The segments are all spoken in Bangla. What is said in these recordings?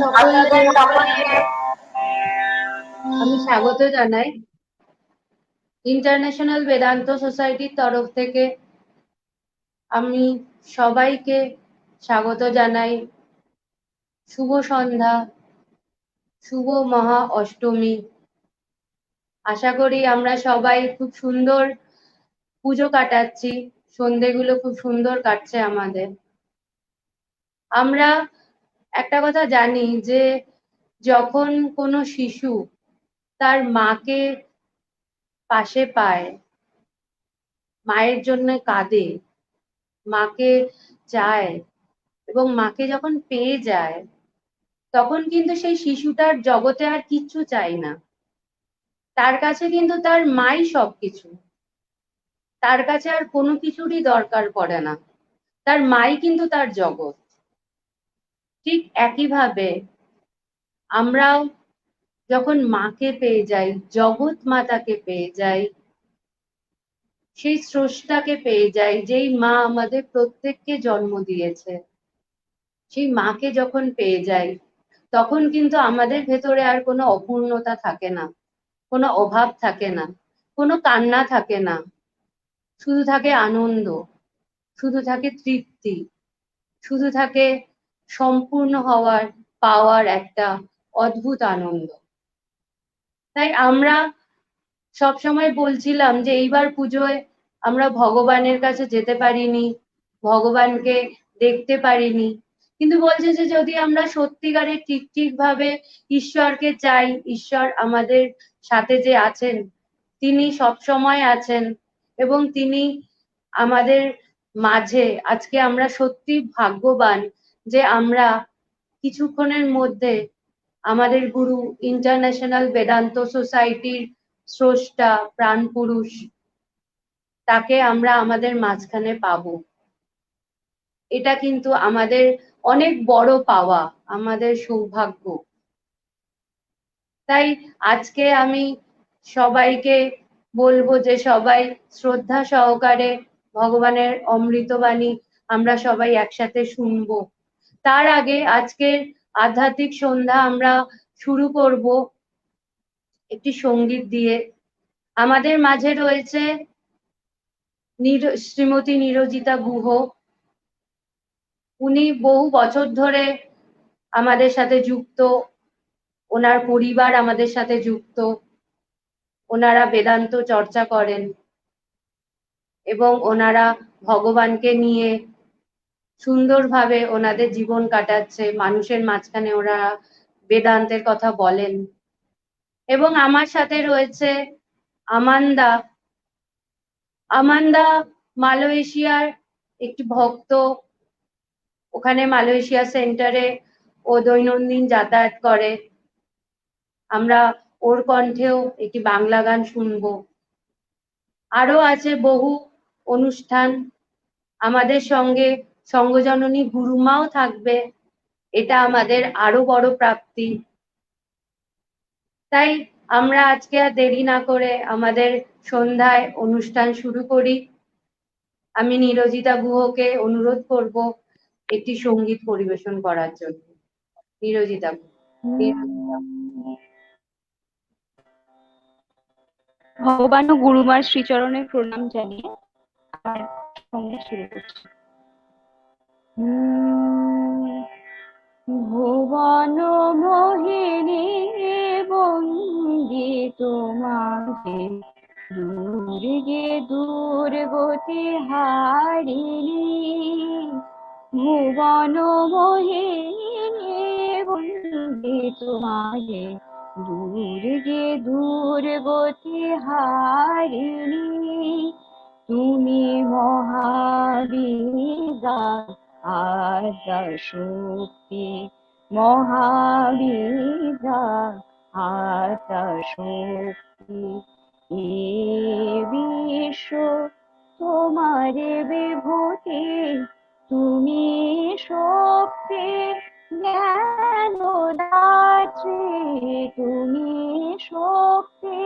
সকলকে আমি স্বাগত জানাই ইন্টারন্যাশনাল বেদান্ত সোসাইটির তরফ থেকে। আমি সবাইকে স্বাগত জানাই। শুভ সন্ধ্যা, শুভ মহা অষ্টমী। আশা করি আমরা সবাই খুব সুন্দর পুজো কাটাচ্ছি, সন্ধেগুলো খুব সুন্দর কাটছে আমাদের। আমরা একটা কথা জানি যে যখন কোনো শিশু তার মাকে পাশে পায়, মায়ের জন্য কাঁদে, মাকে চায় এবং মাকে যখন পেয়ে যায়, তখন কিন্তু সেই শিশুটার জগতে আর কিচ্ছু চাই না। তার কাছে কিন্তু তার মাই সবকিছু, তার কাছে আর কোনো কিছুরই দরকার পড়ে না, তার মাই কিন্তু তার জগৎ। ঠিক একইভাবে আমরাও যখন মাকে পেয়ে যাই, জগৎ মাতাকে পেয়ে যাই, সেই স্রষ্টাকে পেয়ে যাই, যেই মা আমাদের প্রত্যেককে জন্ম দিয়েছে, সেই মাকে যখন পেয়ে যাই, তখন কিন্তু আমাদের ভেতরে আর কোনো অপূর্ণতা থাকে না, কোনো অভাব থাকে না, কোনো কান্না থাকে না, শুধু থাকে আনন্দ, শুধু থাকে তৃপ্তি, শুধু থাকে সম্পূর্ণ হওয়ার, পাওয়ার একটা অদ্ভুত আনন্দ। তাই আমরা সব সময় বলছিলাম যে এইবার পুজোয় আমরা ভগবানের কাছে যেতে পারিনি, ভগবানকে দেখতে পারিনি, কিন্তু বলছে যে যদি আমরা সত্যিকারের ঠিক ভাবে ঈশ্বরকে চাই, ঈশ্বর আমাদের সাথে যে আছেন, তিনি সব সময় আছেন এবং তিনি আমাদের মাঝে। আজকে আমরা সত্যি ভাগ্যবান যে আমরা কিছুক্ষণের মধ্যে আমাদের গুরু ইন্টারন্যাশনাল বেদান্ত সোসাইটির স্রষ্টা প্রাণ পুরুষ, তাকে আমরা আমাদের মাঝখানে পাবো। এটা কিন্তু আমাদের অনেক বড় পাওয়া, আমাদের সৌভাগ্য। তাই আজকে আমি সবাইকে বলবো যে সবাই শ্রদ্ধা সহকারে ভগবানের অমৃতবাণী আমরা সবাই একসাথে শুনবো। তার আগে আজকের আধ্যাত্মিক সন্ধ্যা আমরা শুরু করব একটি সঙ্গীত দিয়ে। আমাদের মাঝে রয়েছে শ্রীমতী নিরজিতা গুহ। উনি বহু বছর ধরে আমাদের সাথে যুক্ত, ওনার পরিবার আমাদের সাথে যুক্ত, ওনারা বেদান্ত চর্চা করেন এবং ওনারা ভগবানকে নিয়ে সুন্দরভাবে ওনাদের জীবন কাটাচ্ছে, মানুষের মাঝখানে ওরা বেদান্তের কথা বলেন। এবং আমার সাথে রয়েছে আমান্দা। আমান্দা মালয়েশিয়ার একটি ভক্ত, ওখানে মালয়েশিয়া সেন্টারে ও দৈনন্দিন যাতায়াত করে। আমরা ওর কণ্ঠেও একটি বাংলা গান শুনবো। আরো আছে বহু অনুষ্ঠান, আমাদের সঙ্গে সঙ্গজননী গুরুমাও থাকবে, এটা আমাদের আরো বড় প্রাপ্তি। তাই আমরা আজকে আর দেরি না করে আমাদের সন্ধ্যায় অনুষ্ঠান শুরু করি। আমি নিরজিতা গুহকে অনুরোধ করব একটি সঙ্গীত পরিবেশন করার জন্য। নিরজিতা গুহ। ভগবান ও গুরুমার শ্রীচরণে প্রণাম জানিয়ে আমার সঙ্গে শুরু করছি। ভুবন মোহিনী বন্দি তোমাকে, দুর্গে দুর্গতি হারিণী। ভুবন মোহিনী বন্দি তোমাকে, দুর্গে দুর্গতি হারিণী। তুমি মহাবীরা আদ্যা শক্তি, মহাবীরা আদ্যা শক্তি। এ বিশ্ব তোমার বিভূতি, তুমি শক্তি জ্ঞান দাত্রী, তুমি শক্তি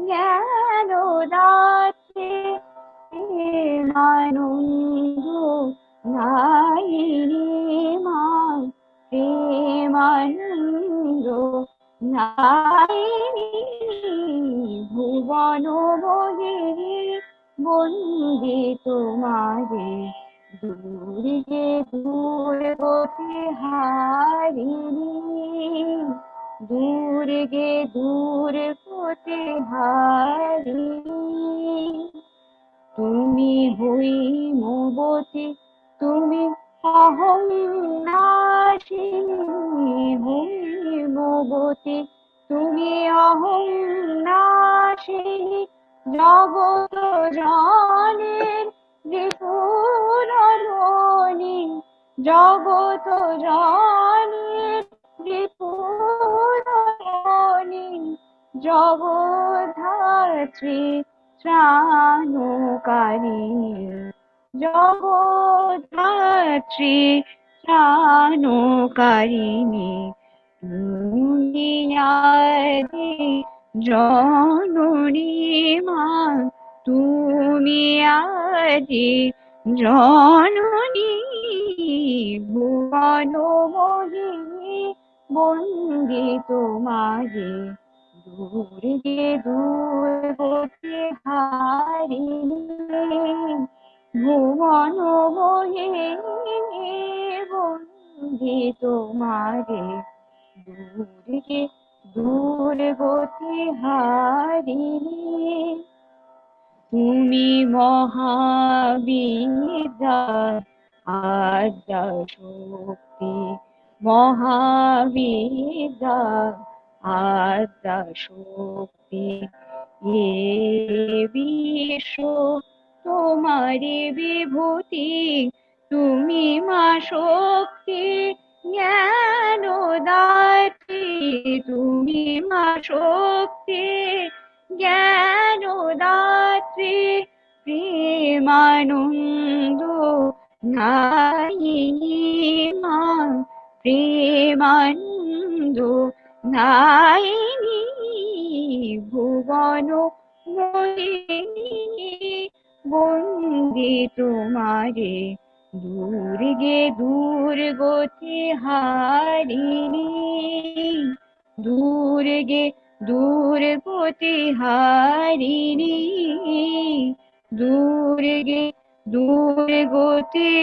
জ্ঞান দাত্রী। প্রেমানন্দ নাইনি মা, প্রেমানন্দ নাইনি ভুবন মোহিনী বন্দি তোমারে দূরে দূর গতি হারিনি দূরে দূর গতি হারিনি তুমি হৈমবতী তুমি অহং নাশিনী হৈমবতী তুমি অহং নাশিনী জগত জনের রিপুরণী জগত জনের রিপুরণী জগদ্ধাত্রী ত্রাণকারিণী জগদ্ধাত্রী ত্রাণকারিণী তুমি আদি জননী মা তুমি আদি জননী ভুবন মোহিনী বন্দি তোমারে দূরে দূর গতি হারিনি ভুবন মোহিনী বন্দি তোমারে দূরে দূর গতি হারিনি তুমি মহাবিদ্যা আদ্যা শক্তি মহাবিদ্যা আদ্যা শক্তি এ বিশ্ব তোমারি বিভূতি তুমি মা শক্তি জ্ঞান দাত্রী তুমি মা শক্তি জ্ঞান দাত্রী প্রেমানন্দ নায়িনী মা প্রেমানন্দ নায়িনী ভুবন মোহিনী বন্দি তোমারে দূরে দূর গতি হারিনি দূরে দূর গতি হারিনি দূরে দূর গতি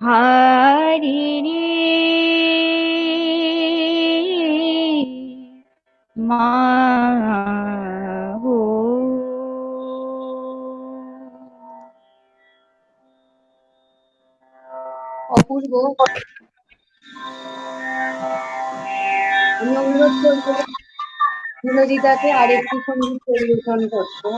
হারিনি মা গো। অপূর্ব, আমি অনুরোধ করবো বিনোদিতাকে আরেকটি সঙ্গীত পরিবেশন করতে।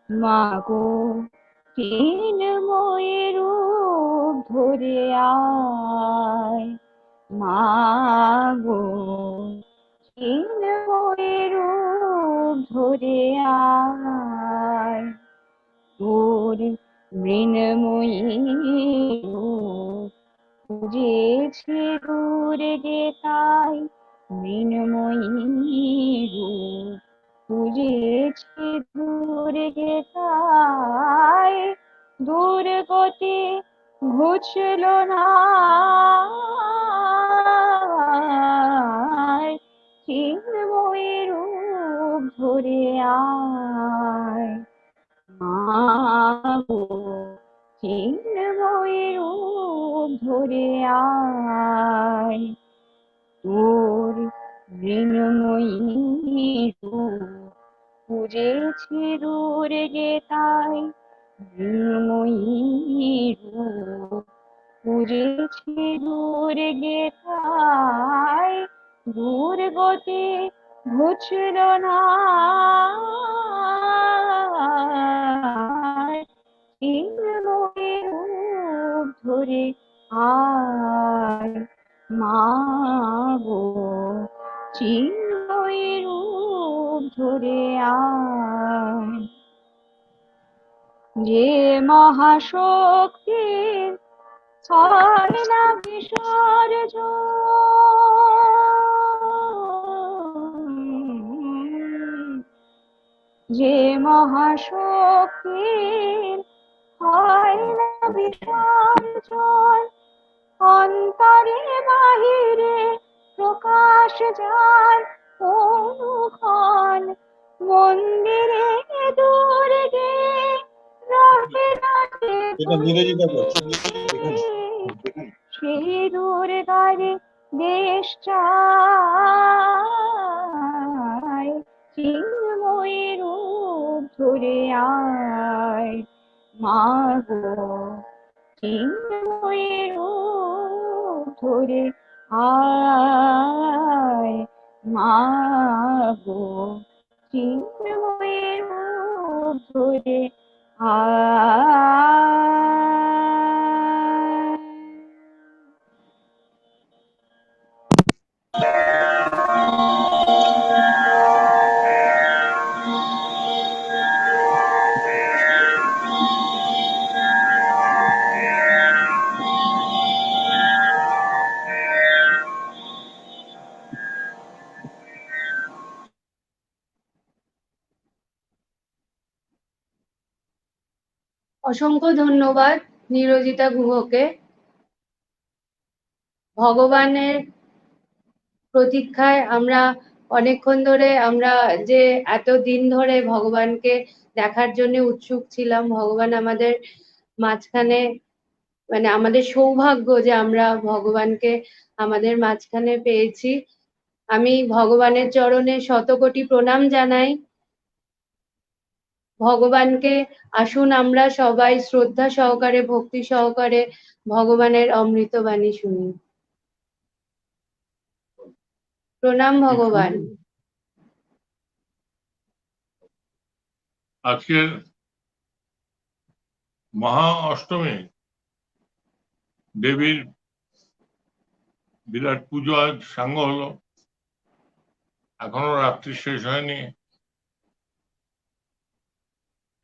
মাগো চিন্ময় রূপ ধরে আয় মাগো চিন্ময় রূপ ধরে আয় তোর মৃন্ময়ী রূপ খুঁজেছি দূরে তাই মৃন্ময়ী রূপ খুঁজেছি দূরে তাই দূর গতি ঘুচল না চিন্ময়ী রূপ ধরে আয় মাগো চিন্ময়ী রূপ ধরে আয় তোর মৃন্ময়ী রূপ খুঁজেছি দূরে তাই মৃন্ময়ী রূপ খুঁজেছি দূরে তাই দূর গতি ঘুচল না চিন্ময়ী রূপ ধরে আয় মাগো চিন্ময়ী রূপ ধরে আয় যে মহাশক্তির হয় না বিসর্জন যে মহাশক্তির হয় না বিসর্জন, অন্তরে বাহিরে প্রকাশ যায় অনুক্ষণ। মন্দিরে দুর্গে রহে রাতে সেই দুর্গারে দেশ চায়, চিন্ময়ী রূপ ধরে আয় মা গো, চিন্ময়ী রূপ ধরে আয় মা গো, চিন্ময়ী রূপ ধরে আয়। অসংখ্য ধন্যবাদ নিরজিতা গুহকে। ভগবানের প্রতীক্ষায় আমরা অনেকক্ষণ ধরে, আমরা যে এতদিন ধরে ভগবানকে দেখার জন্য উৎসুক ছিলাম, ভগবান আমাদের মাঝখানে, মানে আমাদের সৌভাগ্য যে আমরা ভগবানকে আমাদের মাঝখানে পেয়েছি। আমি ভগবানের চরণে শতকোটি প্রণাম জানাই। ভগবানকে আসুন আমরা সবাই শ্রদ্ধা সহকারে, ভক্তি সহকারে ভগবানের অমৃত বাণী শুনি। প্রণাম ভগবান। আজকের মহা অষ্টমী দেবীর বিরাট পুজো আজ সাঙ্গ হলো, এখনো রাত্রি শেষ হয়নি।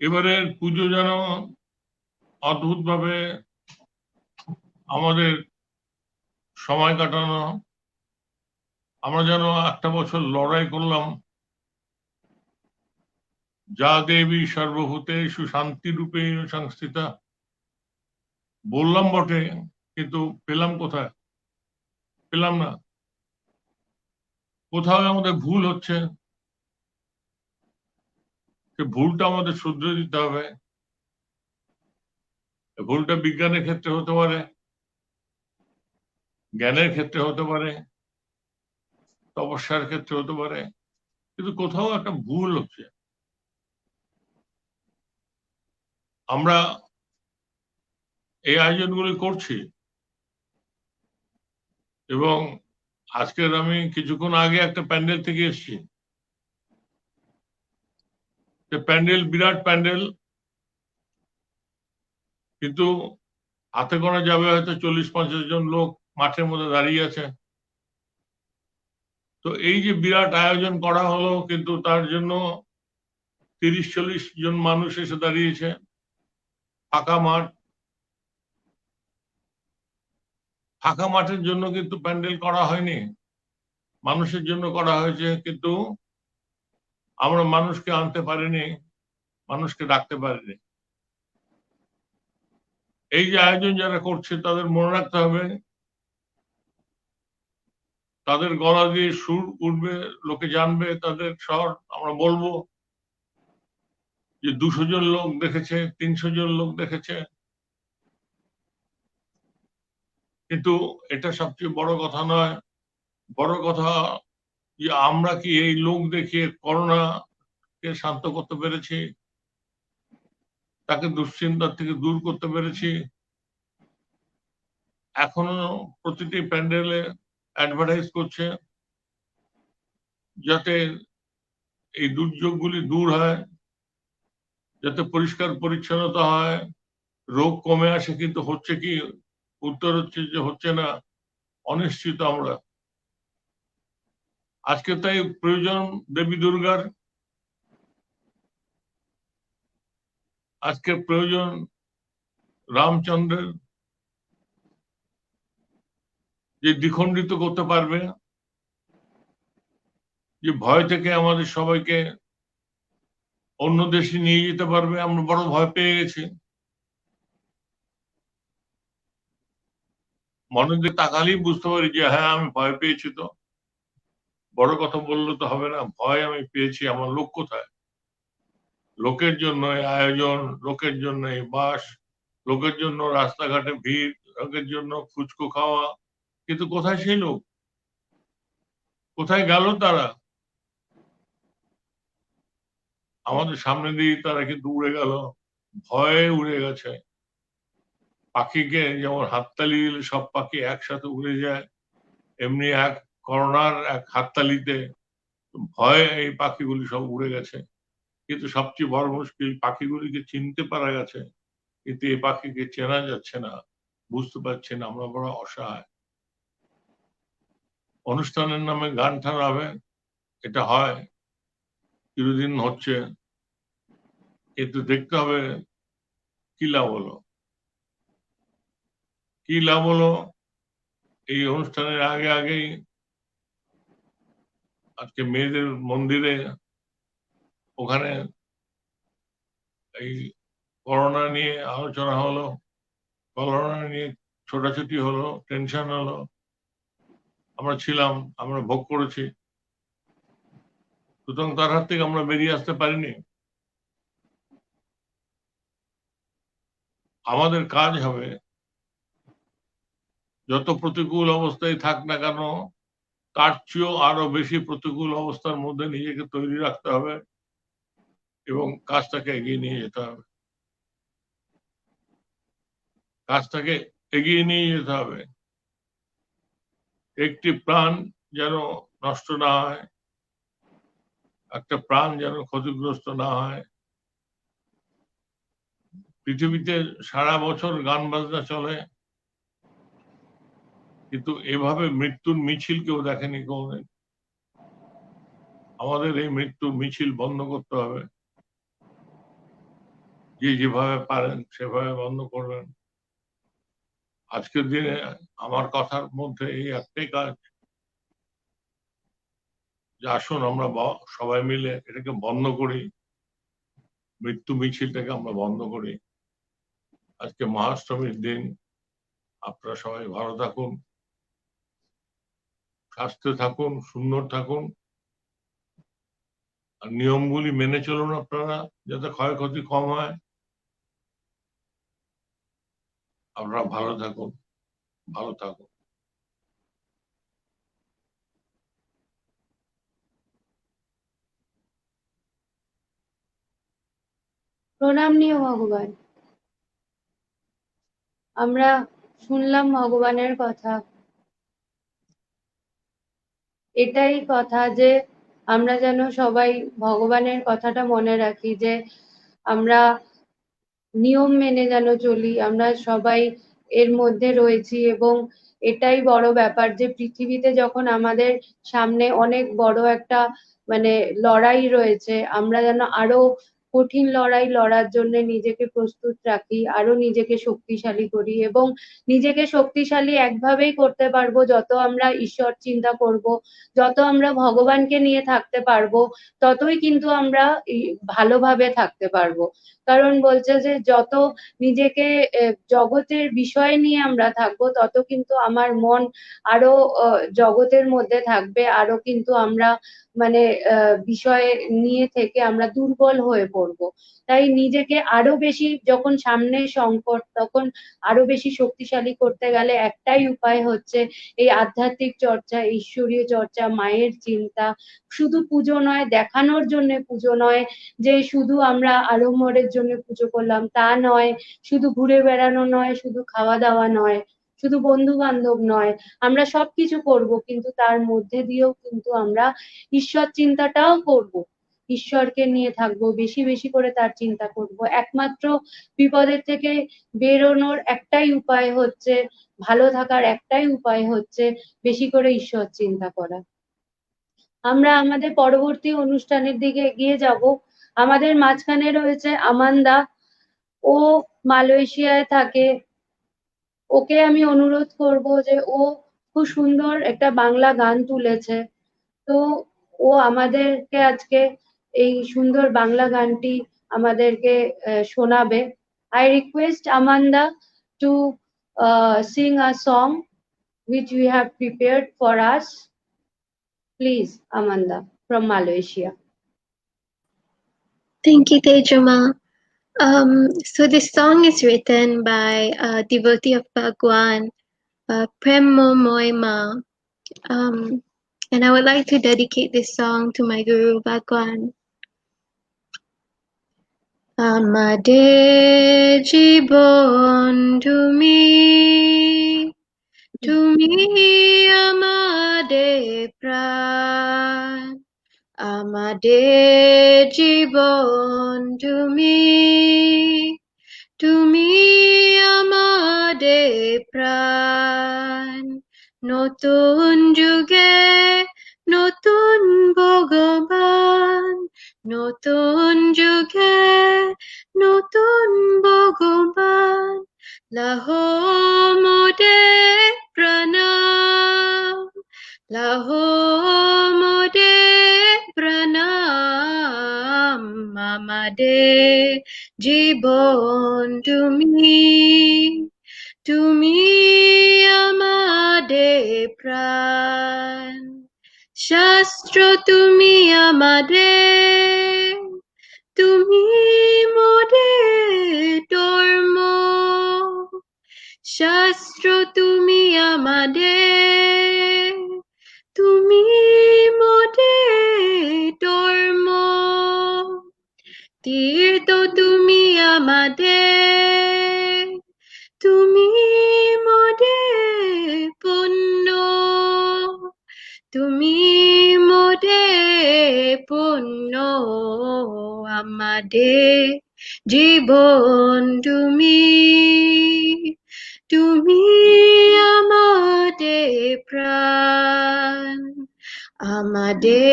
এবারের পুজো যেন অদ্ভুত ভাবে আমাদের সময় কাটানো, আমরা যেন একটা বছর লড়াই করলাম, যা দেবী সর্বভূতেষু শান্তি রূপে সংস্থিতা। বললাম বটে, কিন্তু পেলাম কোথায়? পেলাম না। কোথাও আমাদের ভুল হচ্ছে, সে ভুলটা আমাদের শুধরে দিতে হবে। ভুলটা বিজ্ঞানের ক্ষেত্রে হতে পারে, জ্ঞানের ক্ষেত্রে হতে পারে, তপস্যার ক্ষেত্রে হতে পারে, কিন্তু কোথাও একটা ভুল হচ্ছে। আমরা এই আয়োজনগুলি করছি, এবং আজকের আমি কিছুক্ষণ আগে একটা প্যান্ডেল থেকে এসেছি। প্যান্ডেল বিরাট প্যান্ডেল, কিন্তু হাতে গোনা যাবে হয়তো 40-50 জন লোক মাঠের মধ্যে দাঁড়িয়ে আছে। তো এই যে বিরাট আয়োজন করা হলো, কিন্তু তার জন্য 30-40 জন মানুষ এসে দাঁড়িয়েছে, ফাঁকা মাঠ। ফাঁকা মাঠের জন্য কিন্তু প্যান্ডেল করা হয়নি, মানুষের জন্য করা হয়েছে, কিন্তু আমরা মানুষকে আনতে পারিনি, মানুষকে ডাকতে পারিনি। এই যে আয়োজন যারা করছে তাদের মনে রাখতে হবে, তাদের গলা দিয়ে সুর উঠবে, লোকে জানবে তাদের স্বর। আমরা বলবো যে 200 জন লোক দেখেছে, 300 জন লোক দেখেছে, কিন্তু এটা সবচেয়ে বড় কথা নয়। বড় কথা যে আমরা কি এই লোক দেখিয়ে করোনাকে শান্ত করতে পেরেছি, তাকে দুশ্চিন্তার থেকে দূর করতে পেরেছি। এখনো প্রতিটি প্যান্ডেলে অ্যাডভার্টাইজ করছে যাতে এই দুর্যোগগুলি দূর হয়, যাতে পরিষ্কার পরিচ্ছন্নতা হয়, রোগ কমে আসে। কিন্তু হচ্ছে কি? উত্তর হচ্ছে যে হচ্ছে না, অনিশ্চিত আমরা। আজকে তাই প্রয়োজন দেবী দুর্গার, আজকে প্রয়োজন রামচন্দ্রের, যে দ্বিখণ্ডিত করতে পারবে, যে ভয় থেকে আমাদের সবাইকে অন্য দেশে নিয়ে যেতে পারবে, আমরা বড় ভয় পেয়ে গেছি। মনের দিকে তাকালেই বুঝতে পারি যে হ্যাঁ আমি ভয় পেয়েছি। তো বড় কথা বললে তো হবে না, ভয় আমি পেয়েছি। আমার লোক কোথায়? লোকের জন্য এই আয়োজন, লোকের জন্য এই বাস, লোকের জন্য রাস্তাঘাটে ভিড়, লোকের জন্য ফুচকো খাওয়া, কিন্তু কোথায় সেই লোক? কোথায় গেল তারা? আমাদের সামনে দিয়ে তারা কিন্তু উড়ে গেল, ভয়ে উড়ে গেছে। পাখিকে যেমন হাততালি দিলে সব পাখি একসাথে উড়ে যায়, এমনি এক করোনার এক হাততালিতে ভয়ে এই পাখিগুলি সব উড়ে গেছে। কিন্তু সবচেয়ে বড় মুশকিল, পাখিগুলিকে চিনতে পারা গেছে, কিন্তু এই পাখিকে চেনা যাচ্ছে না, বুঝতে পারছি না। আমরা বড় অসহায়। অনুষ্ঠানের নামে গান টান হবে, এটা হয়, চিরদিন হচ্ছে, কিন্তু দেখতে হবে কি লাভ হলো। কি লাভ হলো? এই অনুষ্ঠানের আগে আগেই আজকে মেয়েদের মন্দিরে ওখানে এই করোনা নিয়ে আলোচনা হলো, করোনা নিয়ে ছোটাছুটি হলো, টেনশন হলো। আমরা ছিলাম, আমরা ভোগ করেছি, সুতরাং তার হাত থেকে আমরা বেরিয়ে আসতে পারিনি। আমাদের কাজ হবে যত প্রতিকূল অবস্থায় থাক না কেন, তার চেয়েও আরো বেশি প্রতিকূল অবস্থার মধ্যে নিজেকে তৈরি রাখতে হবে এবং কাজটাকে এগিয়ে নিয়ে যেতে হবে। কাজটাকে এগিয়ে নিয়ে যেতে হবে। একটি প্রাণ যেন নষ্ট না হয়, একটা প্রাণ যেন ক্ষতিগ্রস্ত না হয়। পৃথিবীতে সারা বছর গান বাজনা চলে, কিন্তু এভাবে মৃত্যুর মিছিল কেউ দেখেনি কোনদিন। আমাদের এই মৃত্যুর মিছিল বন্ধ করতে হবে। যে যেভাবে পারেন সেভাবে বন্ধ করবেন। আজকের দিনে আমার কথার মধ্যে এই একটাই কাজ, যে আসুন আমরা সবাই মিলে এটাকে বন্ধ করি, মৃত্যু মিছিলটাকে আমরা বন্ধ করি। আজকে মহাষ্টমীর দিন, আপনারা সবাই ভালো থাকুন, স্বাস্থ্যে থাকুন, সুন্দর থাকুন, আর নিয়মগুলি মেনে চলুন আপনারা, যাতে ক্ষয়ক্ষতি কম হয়। আপনারা ভালো থাকুন, ভালো থাকুন। প্রণাম নিও ভগবান। আমরা শুনলাম ভগবানের কথা। এটাই কথা যে আমরা যেন সবাই ভগবানের কথাটা মনে রাখি, যে আমরা নিয়ম মেনে যেন চলি। আমরা সবাই এর মধ্যে রয়েছি এবং এটাই বড় ব্যাপার যে পৃথিবীতে যখন আমাদের সামনে অনেক বড় একটা মানে লড়াই রয়েছে, আমরা যেন আরো কঠিন লড়াই লড়ার জন্য নিজেকে প্রস্তুত রাখি, আরো নিজেকে শক্তিশালী করি। এবং নিজেকে শক্তিশালী একভাবেই করতে পারবো যত আমরা ঈশ্বর চিন্তা করব, যত আমরা ভগবানকে নিয়ে থাকতে পারবো, ততই কিন্তু আমরা ভালোভাবে থাকতে পারবো। কারণ বলছে যে যত নিজেকে জগতের বিষয় নিয়ে আমরা থাকবো, তত কিন্তু আমার মন আরো জগতের মধ্যে থাকবে, আরো কিন্তু আমরা মানে বিষয় নিয়ে থেকে আমরা দুর্বল হয়ে পড়বো। তাই নিজেকে আরো বেশি, যখন সামনে সংকট, তখন আরো বেশি শক্তিশালী করতে গেলে একটাই উপায় হচ্ছে এই আধ্যাত্মিক চর্চা, ঈশ্বরীয় চর্চা, মায়ের চিন্তা। শুধু পুজো নয়, দেখানোর জন্য পুজো নয়, যে শুধু আমরা আড়ম্বরের জন্য পুজো করলাম তা নয়, শুধু ঘুরে বেড়ানো নয়, শুধু খাওয়া দাওয়া নয়, শুধু বন্ধু বান্ধব নয়। আমরা সবকিছু করব, কিন্তু তার মধ্যে দিয়েও কিন্তু আমরা ঈশ্বর চিন্তাটাও করব। ঈশ্বরকে নিয়ে থাকবো, বেশি বেশি করে তার চিন্তা করব। একমাত্র বিপদের থেকে বেরোনোর একটাই উপায় হচ্ছে, ভালো থাকার একটাই উপায় হচ্ছে বেশি করে ঈশ্বর চিন্তা করা। আমরা আমাদের পরবর্তী অনুষ্ঠানের দিকে এগিয়ে যাব। আমাদের মাঝখানে রয়েছে আমানদা। ও মালয়েশিয়ায় থাকে। ওকে আমি অনুরোধ করব যে ও খুব সুন্দর একটা বাংলা গান তুলেছে, তো ও আমাদেরকে আজকে এই সুন্দর বাংলা গানটি আমাদেরকে শোনাবে। I request Amanda to sing a song which we have prepared for us. Please, Amanda from Malaysia. Thank you, Tejama. So this song is written by a devotee of Bhagwan, Premo Moima. And I would like to dedicate this song to my Guru Bhagwan. Amade Jibon Tumi Amade Pran. Amade Jibon Tumi Amade Pran. Notun Juge Notun Bhagavan. Notun Juge Notun Bhagavan. Laho Mode Pranam. Laho Mode Pranam. Amade Jibon Tumi Amade Pran. Shastro Tumi Amade. Tumi Mode Dormo. Shastro Tumi Amade. Tumi Mode Dormo. Tirto Tumi Amade. Tumi Mode Punno. Tumi Mode Punno. Amade Jibon Tumi Amade Pran. Amade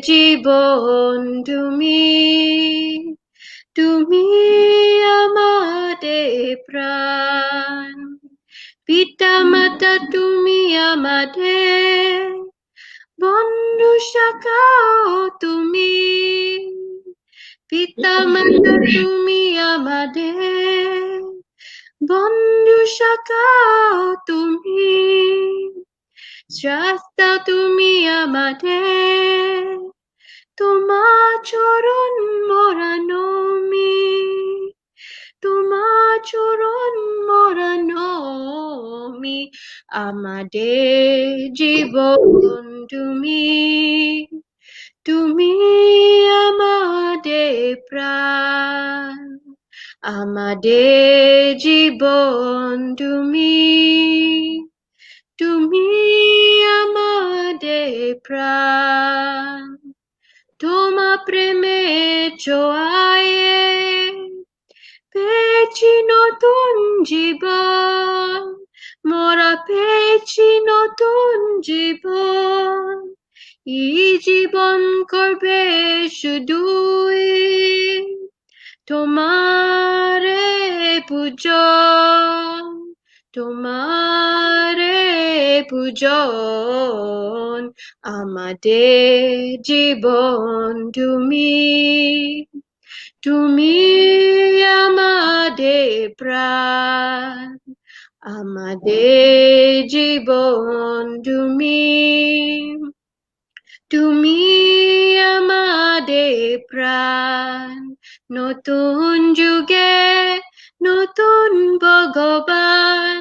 Jibon Tumi Amade Pran. Pita Mata Tumi Amade. Bondhu Shakao Tumi. Pita Mata Tumi Amade. Bondhu Shakao Tumi. Shasta Tumi Amade. Toma Choron Moranomi. Toma Choron Moranomi. Amade Jibon Tumi Amade Pran. Amade Jibon Tumi Amade Pran. Toma Preme Choaye. Pechi notun জীবন মোরা পেয়েছি নতুন জীবন এই জীবন করবে শুধুই তোমারে পূজন তোমারে পূজন আমাদের জীবন তুমি আমাদের প্রাণ আমাদের জীবন তুমি আমাদের প্রাণ নতুন যুগে নতুন ভগবান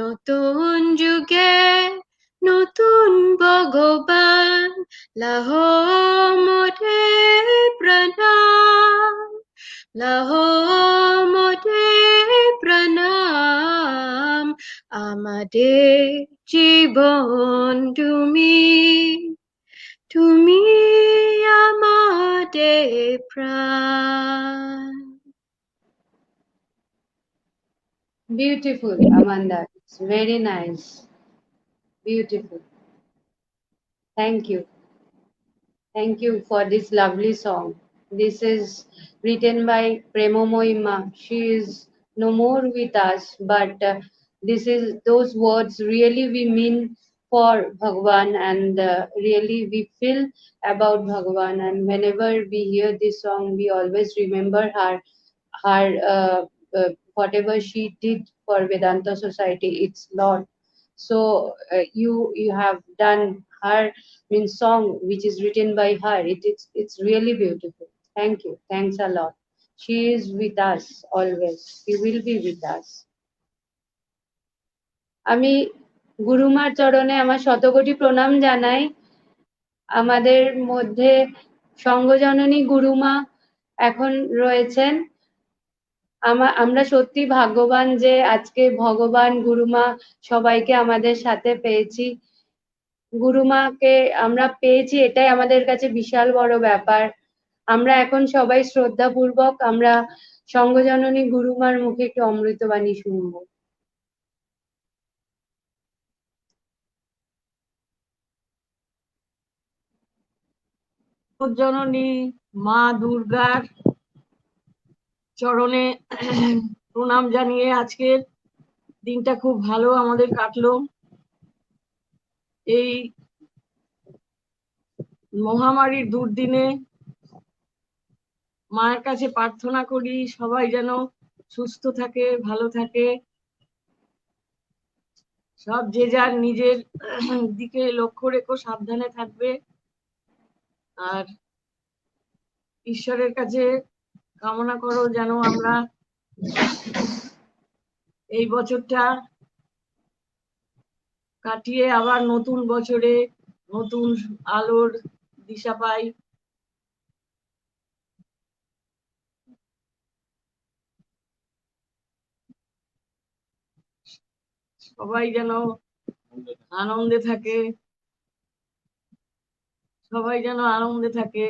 নতুন যুগে নতুন ভগবান লাহো মোরে প্রণাম লাহো মোরে প্রণাম আমাদের জীবন তুমি আমাদের প্রাণ Beautiful, Amanda. It's very nice. Beautiful. Thank you. Thank you for this lovely song. This is written by Premo Moima. She is no more with us, but this is those words really we mean for Bhagwan, and really we feel about Bhagwan, and whenever we hear this song we always remember her whatever she did for Vedanta society. It's lot. So you have done her song which is written by her. It's really beautiful. Thank you. Thanks a lot. She is with us always. She will be with us. আমি গুরুমার চরণে আমার শতকোটি প্রণাম জানাই। আমাদের মধ্যে সঙ্গজননী গুরুমা এখন রয়েছেন। আমরা সত্যি ভাগ্যবান যে আজকে ভগবান গুরুমা সবাইকে আমাদের সাথে পেয়েছি। গুরুমাকে আমরা পেয়েছি, এটাই আমাদের কাছে বিশাল বড় ব্যাপার। আমরা এখন সবাই শ্রদ্ধাপূর্বক আমরা সঙ্গজননী গুরুমার মুখে একটু অমৃতবাণী শুনবো। জননী মা দুর্গার চরণে প্রণাম জানিয়ে আজকের দিনটা খুব ভালো আমাদের কাটলো। এই মহামারীর দুর্দিনে মায়ের কাছে প্রার্থনা করি সবাই যেন সুস্থ থাকে, ভালো থাকে, সব যে যার নিজের দিকে লক্ষ্য রেখো, সাবধানে থাকবে। আর ঈশ্বরের কাছে কামনা করো যেন আমরা এই বছরটা কাটিয়ে আবার নতুন বছরে নতুন আলোর দিশা পাই। সবাই যেন আনন্দে থাকে, সবাই যেন আনন্দে থাকে।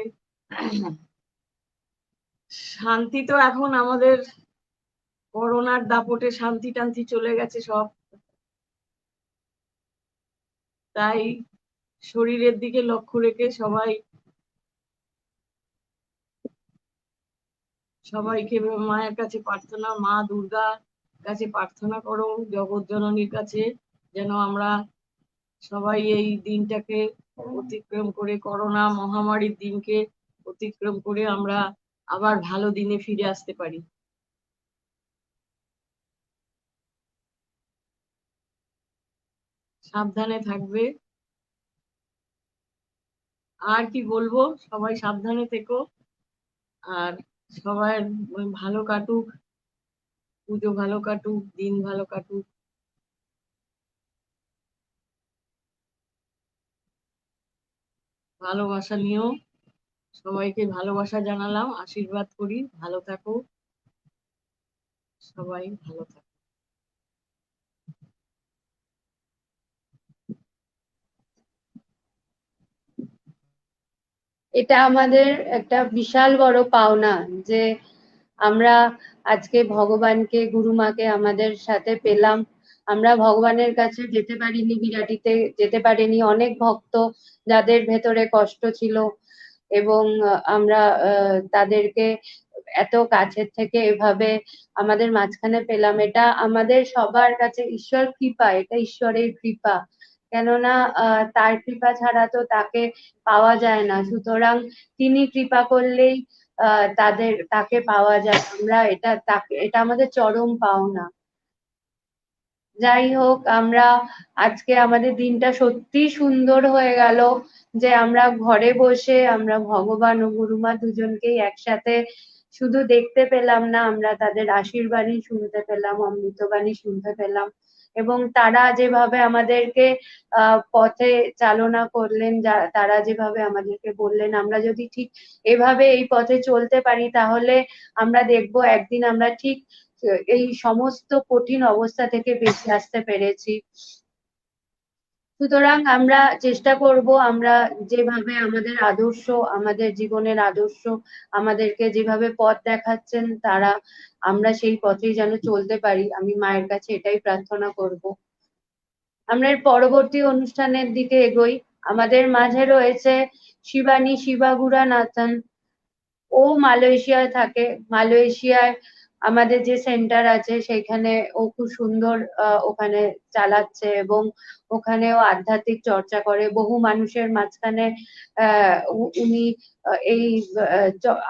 শান্তি তো এখন আমাদের করোনার দাপটে শান্তি টান্তি চলে গেছে সব, তাই শরীরের দিকে লক্ষ্য রেখে সবাইকে মায়ের কাছে প্রার্থনা, মা দুর্গা কাছে প্রার্থনা করো, জগৎ জননীর কাছে যেন আমরা সবাই এই দিনটাকে অতিক্রম করে, করোনা মহামারীর দিনকে অতিক্রম করে আমরা আবার ভালো দিনে ফিরে আসতে পারি। সাবধানে থাকবে। আর কি বলবো, সবাই সাবধানে থেকো আর সবার ভালো কাটুক, পুজো ভালো কাটুক, দিন ভালো কাটুক। ভালোবাসা নিয়েও সবাইকে ভালোবাসা জানালাম, আশীর্বাদ করি, ভালো থাকো, সবাই ভালো থাকো। এটা আমাদের একটা বিশাল বড় পাওনা যে আমরা আজকে ভগবানকে, গুরুমাকে আমাদের সাথে পেলাম। আমরা ভগবানের কাছে যেতে পারিনি, বিরাটিতে যেতে পারিনি, অনেক ভক্ত যাদের ভেতরে কষ্ট ছিল এবং আমরা তাদেরকে এত কাছের থেকে এভাবে আমাদের মাঝখানে পেলাম। এটা আমাদের সবার কাছে ঈশ্বর কৃপা, এটা ঈশ্বরের কৃপা। কেননা তার কৃপা ছাড়া তো তাকে পাওয়া যায় না, সুতরাং তিনি কৃপা করলেই তাকে পাওয়া যায়। আমরা এটা আমাদের চরম পাওনা। যাই হোক, আমরা আজকে আমাদের দিনটা সত্যি সুন্দর হয়ে গেল যে আমরা ঘরে বসে আমরা ভগবান ও গুরুমা দুজনকেই একসাথে শুধু দেখতে পেলাম না, আমরা তাদের আশীর্বাণী শুনতে পেলাম, অমৃতবাণী শুনতে পেলাম এবং তারা যেভাবে আমাদেরকে পথে চালনা করলেন, তারা যেভাবে আমাদেরকে বললেন, আমরা যদি ঠিক এভাবে এই পথে চলতে পারি তাহলে আমরা দেখবো একদিন আমরা ঠিক এই সমস্ত কঠিন অবস্থা থেকে বেরিয়ে আসতে পেরেছি। সুতরাং আমরা চেষ্টা করব, আমরা যেভাবে আমাদের আদর্শ, আমাদের জীবনের আদর্শ আমাদেরকে যেভাবে পথ দেখাচ্ছেন তারা, আমরা সেই পথেই যেন চলতে পারি। আমি মায়ের কাছে এটাই প্রার্থনা করব। আমরা এর পরবর্তী অনুষ্ঠানের দিকে এগোই। আমাদের মাঝে রয়েছে শিবানী শিবাগুড়ানাথন। ও মালয়েশিয়ায় থাকে। মালয়েশিয়ায় আমাদের যে সেন্টার আছে সেখানে ও খুব সুন্দর ওখানে চালাচ্ছে, এবং ওখানেও আধ্যাত্মিক চর্চা করে। বহু মানুষের মাঝখানে উনি এই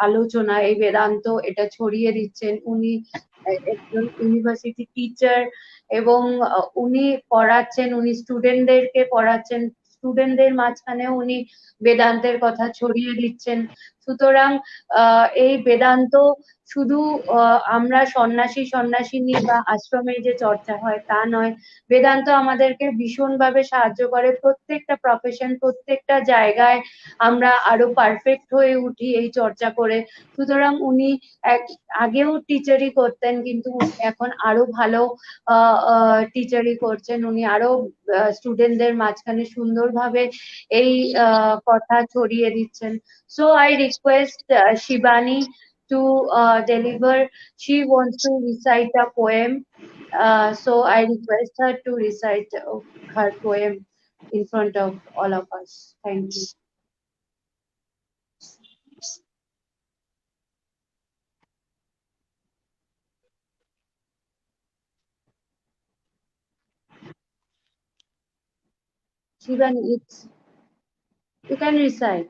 আলোচনা, এই বেদান্ত এটা ছড়িয়ে দিচ্ছেন। উনি একজন ইউনিভার্সিটি টিচার, এবং উনি পড়াচ্ছেন, উনি স্টুডেন্টদেরকে পড়াচ্ছেন, স্টুডেন্টদের মাঝখানেও উনি বেদান্তের কথা ছড়িয়ে দিচ্ছেন। সুতরাং এই বেদান্ত শুধু আমরা সন্ন্যাসিনী বা আশ্রমে যে চর্চা হয় তা নয়, বেদান্ত আমাদেরকে ভীষণভাবে সাহায্য করে প্রত্যেকটা প্রফেশন, প্রত্যেকটা জায়গায় আমরা আরো পারফেক্ট হয়ে উঠি এই চর্চা করে। সুতরাং উনি আগেও টিচারই করতেন, কিন্তু এখন আরো ভালো টিচারই করছেন। উনি আরো স্টুডেন্টদের মাঝখানে সুন্দরভাবে এই কথা ছড়িয়ে দিচ্ছেন। So I request Shivani to deliver. She wants to recite a poem. So I request her to recite her poem in front of all of us. Thank you. Shivani, you can recite.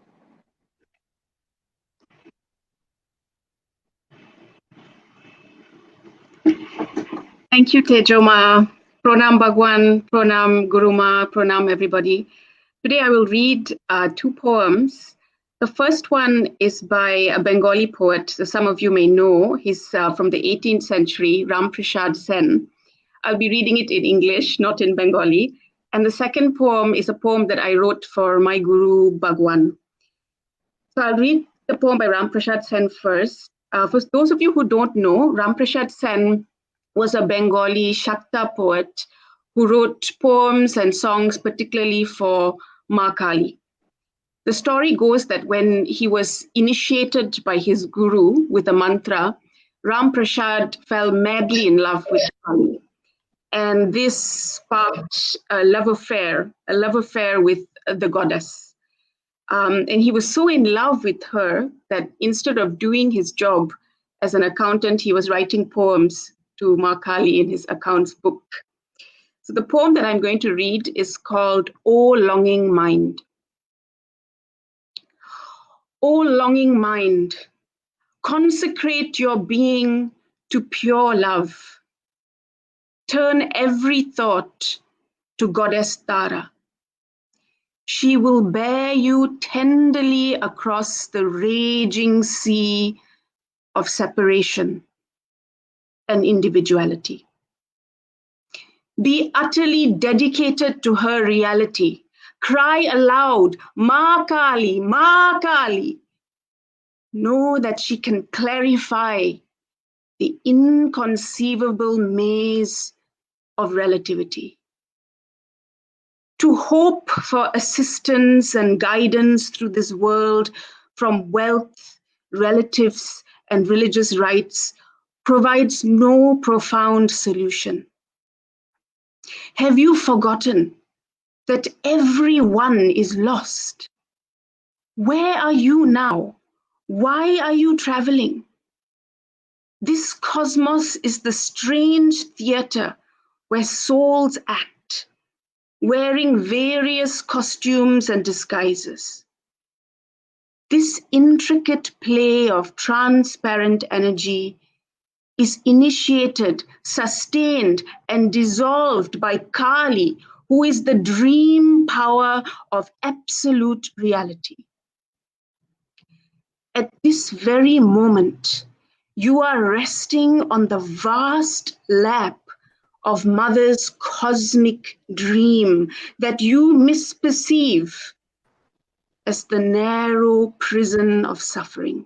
Thank you, Tejoma. Pranam Bhagwan, Pranam Guruma, Pranam everybody. Today I will read two poems. The first one is by a Bengali poet, so some of you may know. He's from the 18th century, Ram Prasad Sen. I'll be reading it in English, not in Bengali. And the second poem is a poem that I wrote for my guru, Bhagwan. So I'll read the poem by Ram Prasad Sen first. For those of you who don't know, Ram Prasad Sen was a Bengali Shakta poet who wrote poems and songs particularly for Ma Kali. The story goes that when he was initiated by his guru with a mantra, Ram Prasad fell madly in love with Kali. And this sparked a love affair with the goddess. And he was so in love with her that instead of doing his job as an accountant, he was writing poems to Ma Kali in his accounts book. So the poem that I'm going to read is called O Longing Mind. O longing mind, consecrate your being to pure love. Turn every thought to Goddess Tara. She will bear you tenderly across the raging sea of separation and individuality. Be utterly dedicated to her reality. Cry aloud, Ma Kali, Ma Kali. Know that she can clarify the inconceivable maze of relativity. To hope for assistance and guidance through this world from wealth, relatives, and religious rites provides no profound solution. Have you forgotten that everyone is lost? Where are you now? Why are you traveling? This cosmos is the strange theater where souls act, wearing various costumes and disguises. This intricate play of transparent energy is initiated, sustained, and dissolved by Kali, who is the dream power of absolute reality. At this very moment, you are resting on the vast lap of Mother's cosmic dream that you misperceive as the narrow prison of suffering.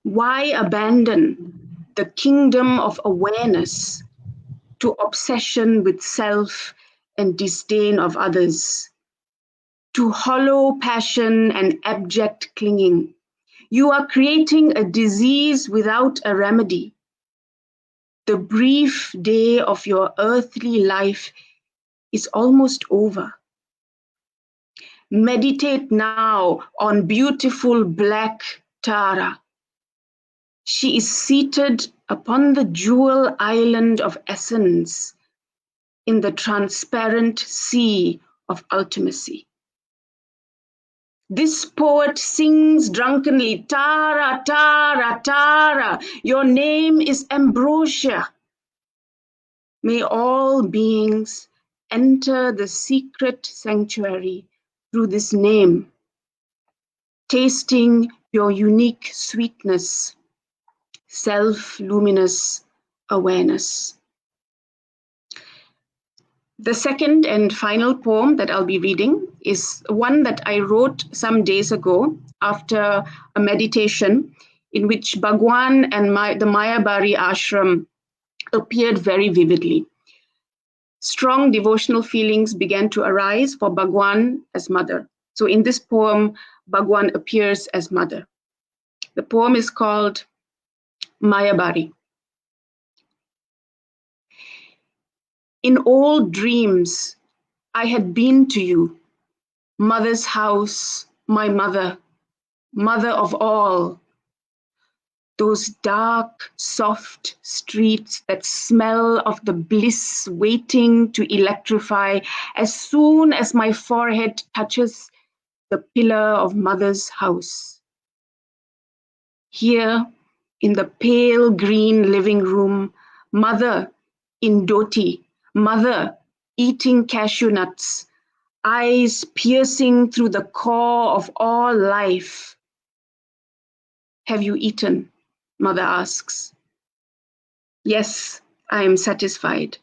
Why abandon the kingdom of awareness to obsession with self and disdain of others, to hollow passion and abject clinging? You are creating a disease without a remedy. The brief day of your earthly life is almost over. Meditate now on beautiful black Tara. She is seated upon the jewel island of essence in the transparent sea of ultimacy. This poet sings drunkenly, Tara, Tara, Tara, your name is ambrosia. May all beings enter the secret sanctuary through this name, tasting your unique sweetness, self-luminous awareness. The second and final poem that I'll be reading is one that I wrote some days ago after a meditation in which Bhagwan and the Mayabari ashram appeared very vividly. Strong devotional feelings began to arise for Bhagwan as mother. So in this poem, Bhagwan appears as mother. The poem is called Mayabari. In old dreams, I had been to you, mother's house, my mother, mother of all. Those dark, soft streets that smell of the bliss waiting to electrify as soon as my forehead touches the pillar of mother's house. Here, in the pale green living room, mother in dhoti, mother eating cashew nuts, eyes piercing through the core of all life. Have you eaten? Mother asks. Yes, I am satisfied.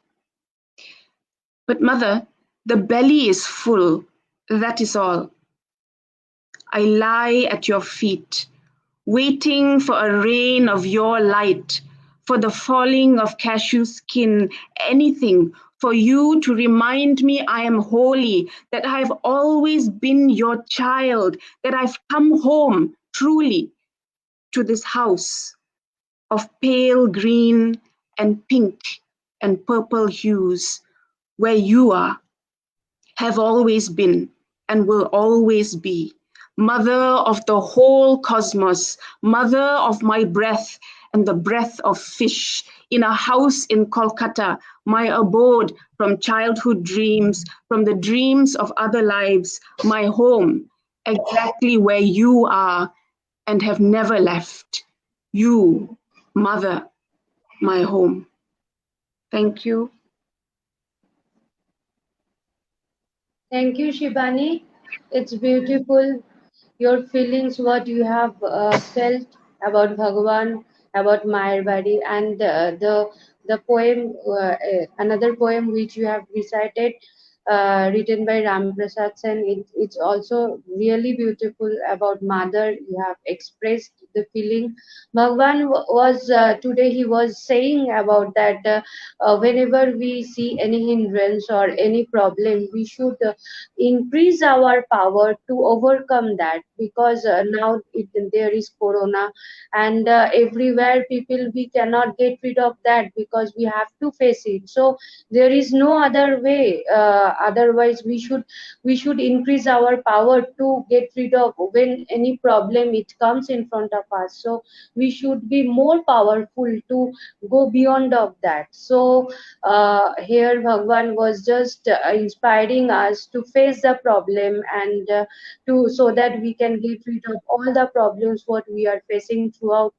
But mother, the belly is full, that is all. I lie at your feet, waiting for a rain of your light, for the falling of cashew skin, anything, for you to remind me I am holy, that I have always been your child, that I've come home, truly, to this house of pale green and pink and purple hues, where you are, have always been, and will always be. Mother of the whole cosmos, mother of my breath and the breath of fish, in a house in Kolkata, my abode from childhood dreams, from the dreams of other lives, my home, exactly where you are and have never left. You, mother, my home. Thank you. Thank you, Shibani. It's beautiful. Your feelings, what you have felt about Bhagavan, about Mayarbari, and the poem, another poem which you have recited, written by Ram Prasad Sen. It's also really beautiful about mother. You have expressed the feeling. Bhagavan was today. He was saying about that whenever we see any hindrance or any problem, we should increase our power to overcome that, because now there is corona, and everywhere people, we cannot get rid of that because we have to face it. So there is no other way, otherwise we should increase our power to get rid of when any problem it comes in front of us. So we should be more powerful to go beyond of that. So here Bhagwan was just inspiring us to face the problem, and to so that we can get rid of all the problems what we are facing throughout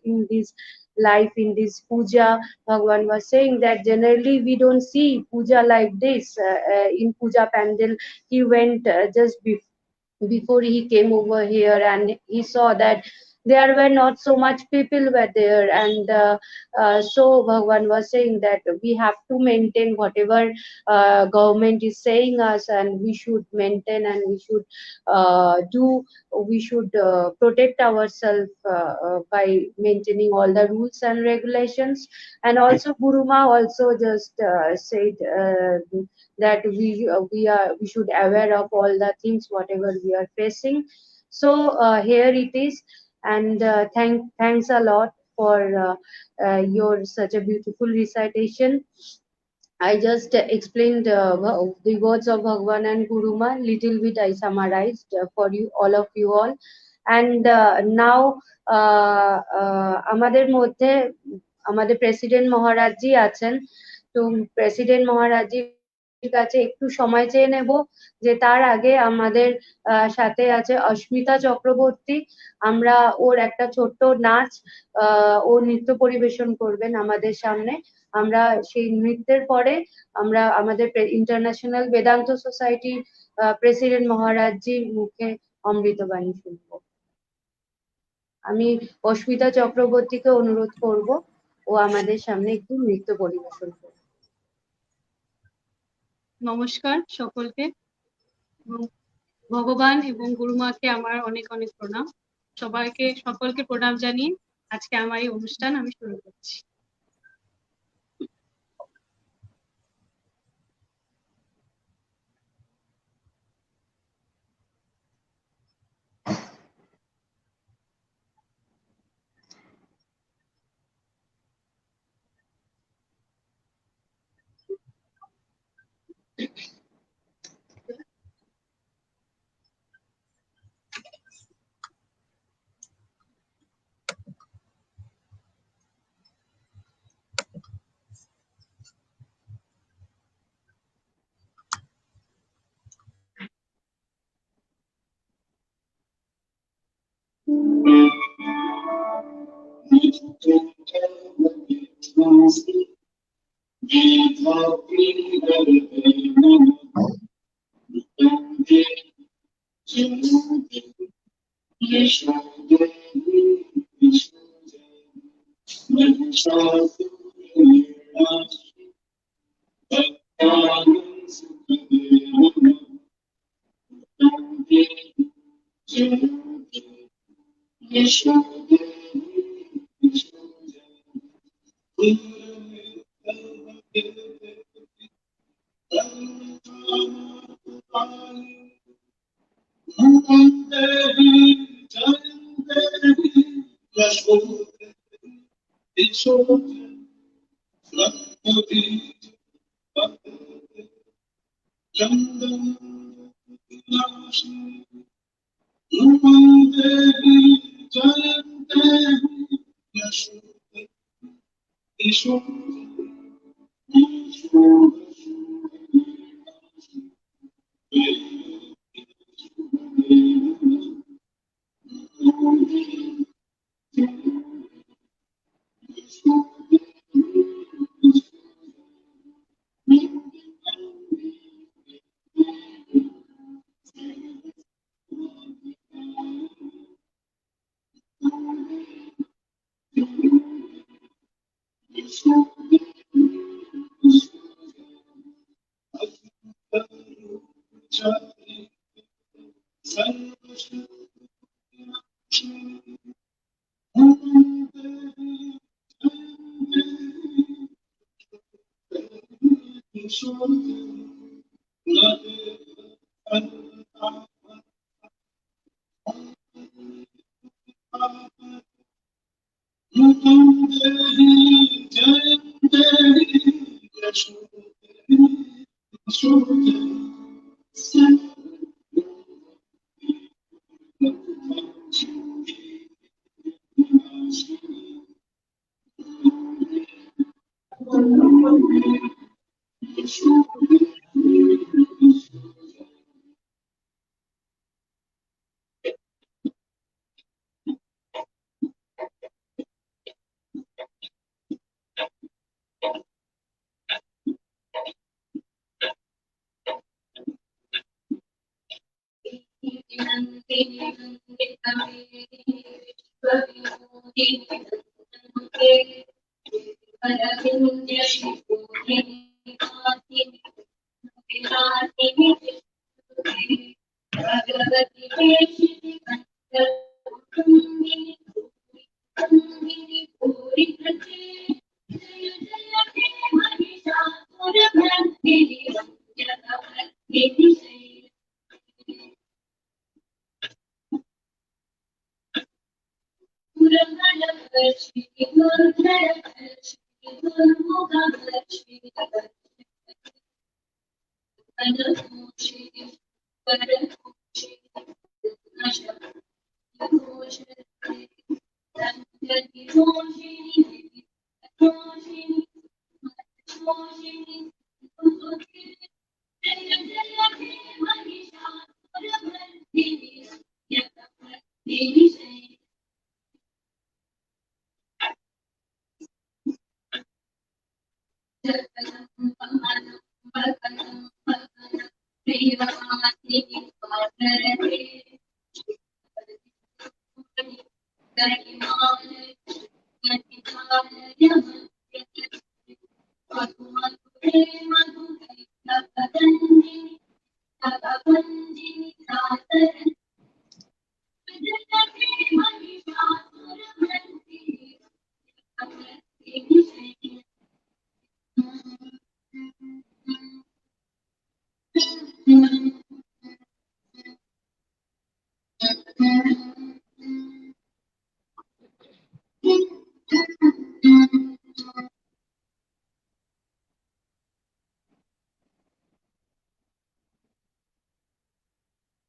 in this life, in this puja. Bhagwan was saying that generally we don't see puja like this. In puja pandal, he went just before he came over here, and he saw that there were not so much people were there, and so Bhagwan was saying that we have to maintain whatever government is saying us, and we should maintain, and we should we should protect ourselves by maintaining all the rules and regulations. And also Guruma also just said that we should aware of all the things whatever we are facing. So here it is, and thanks a lot for your such a beautiful recitation. I just explained the words of Bhagwan and Guruma. Little bit I summarized for you, all of you all. And now আমাদের মধ্যে আমাদের প্রেসিডেন্ট মহারাজজি আছেন, তো প্রেসিডেন্ট মহারাজজির কাছে একটু সময় চেয়ে নেব, যে তার আগে আমাদের সাথে আছে অস্মিতা চক্রবর্তী। আমরা ওর একটা ছোট্ট নাচ, ও নৃত্য পরিবেশন করবেন আমাদের সামনে। আমরা সেই নৃত্যের পরে আমরা আমাদের ইন্টারন্যাশনাল বেদান্ত সোসাইটির প্রেসিডেন্ট মহারাজজির মুখে অমৃতবাণী শুনবো। আমি অস্মিতা চক্রবর্তীকে অনুরোধ করব ও আমাদের সামনে একটু নৃত্য পরিবেশন করবে। নমস্কার সকলকে, এবং ভগবান এবং গুরুমাকে আমার অনেক অনেক প্রণাম। সকলকে প্রণাম জানিয়ে আজকে আমার এই অনুষ্ঠান আমি শুরু করছি।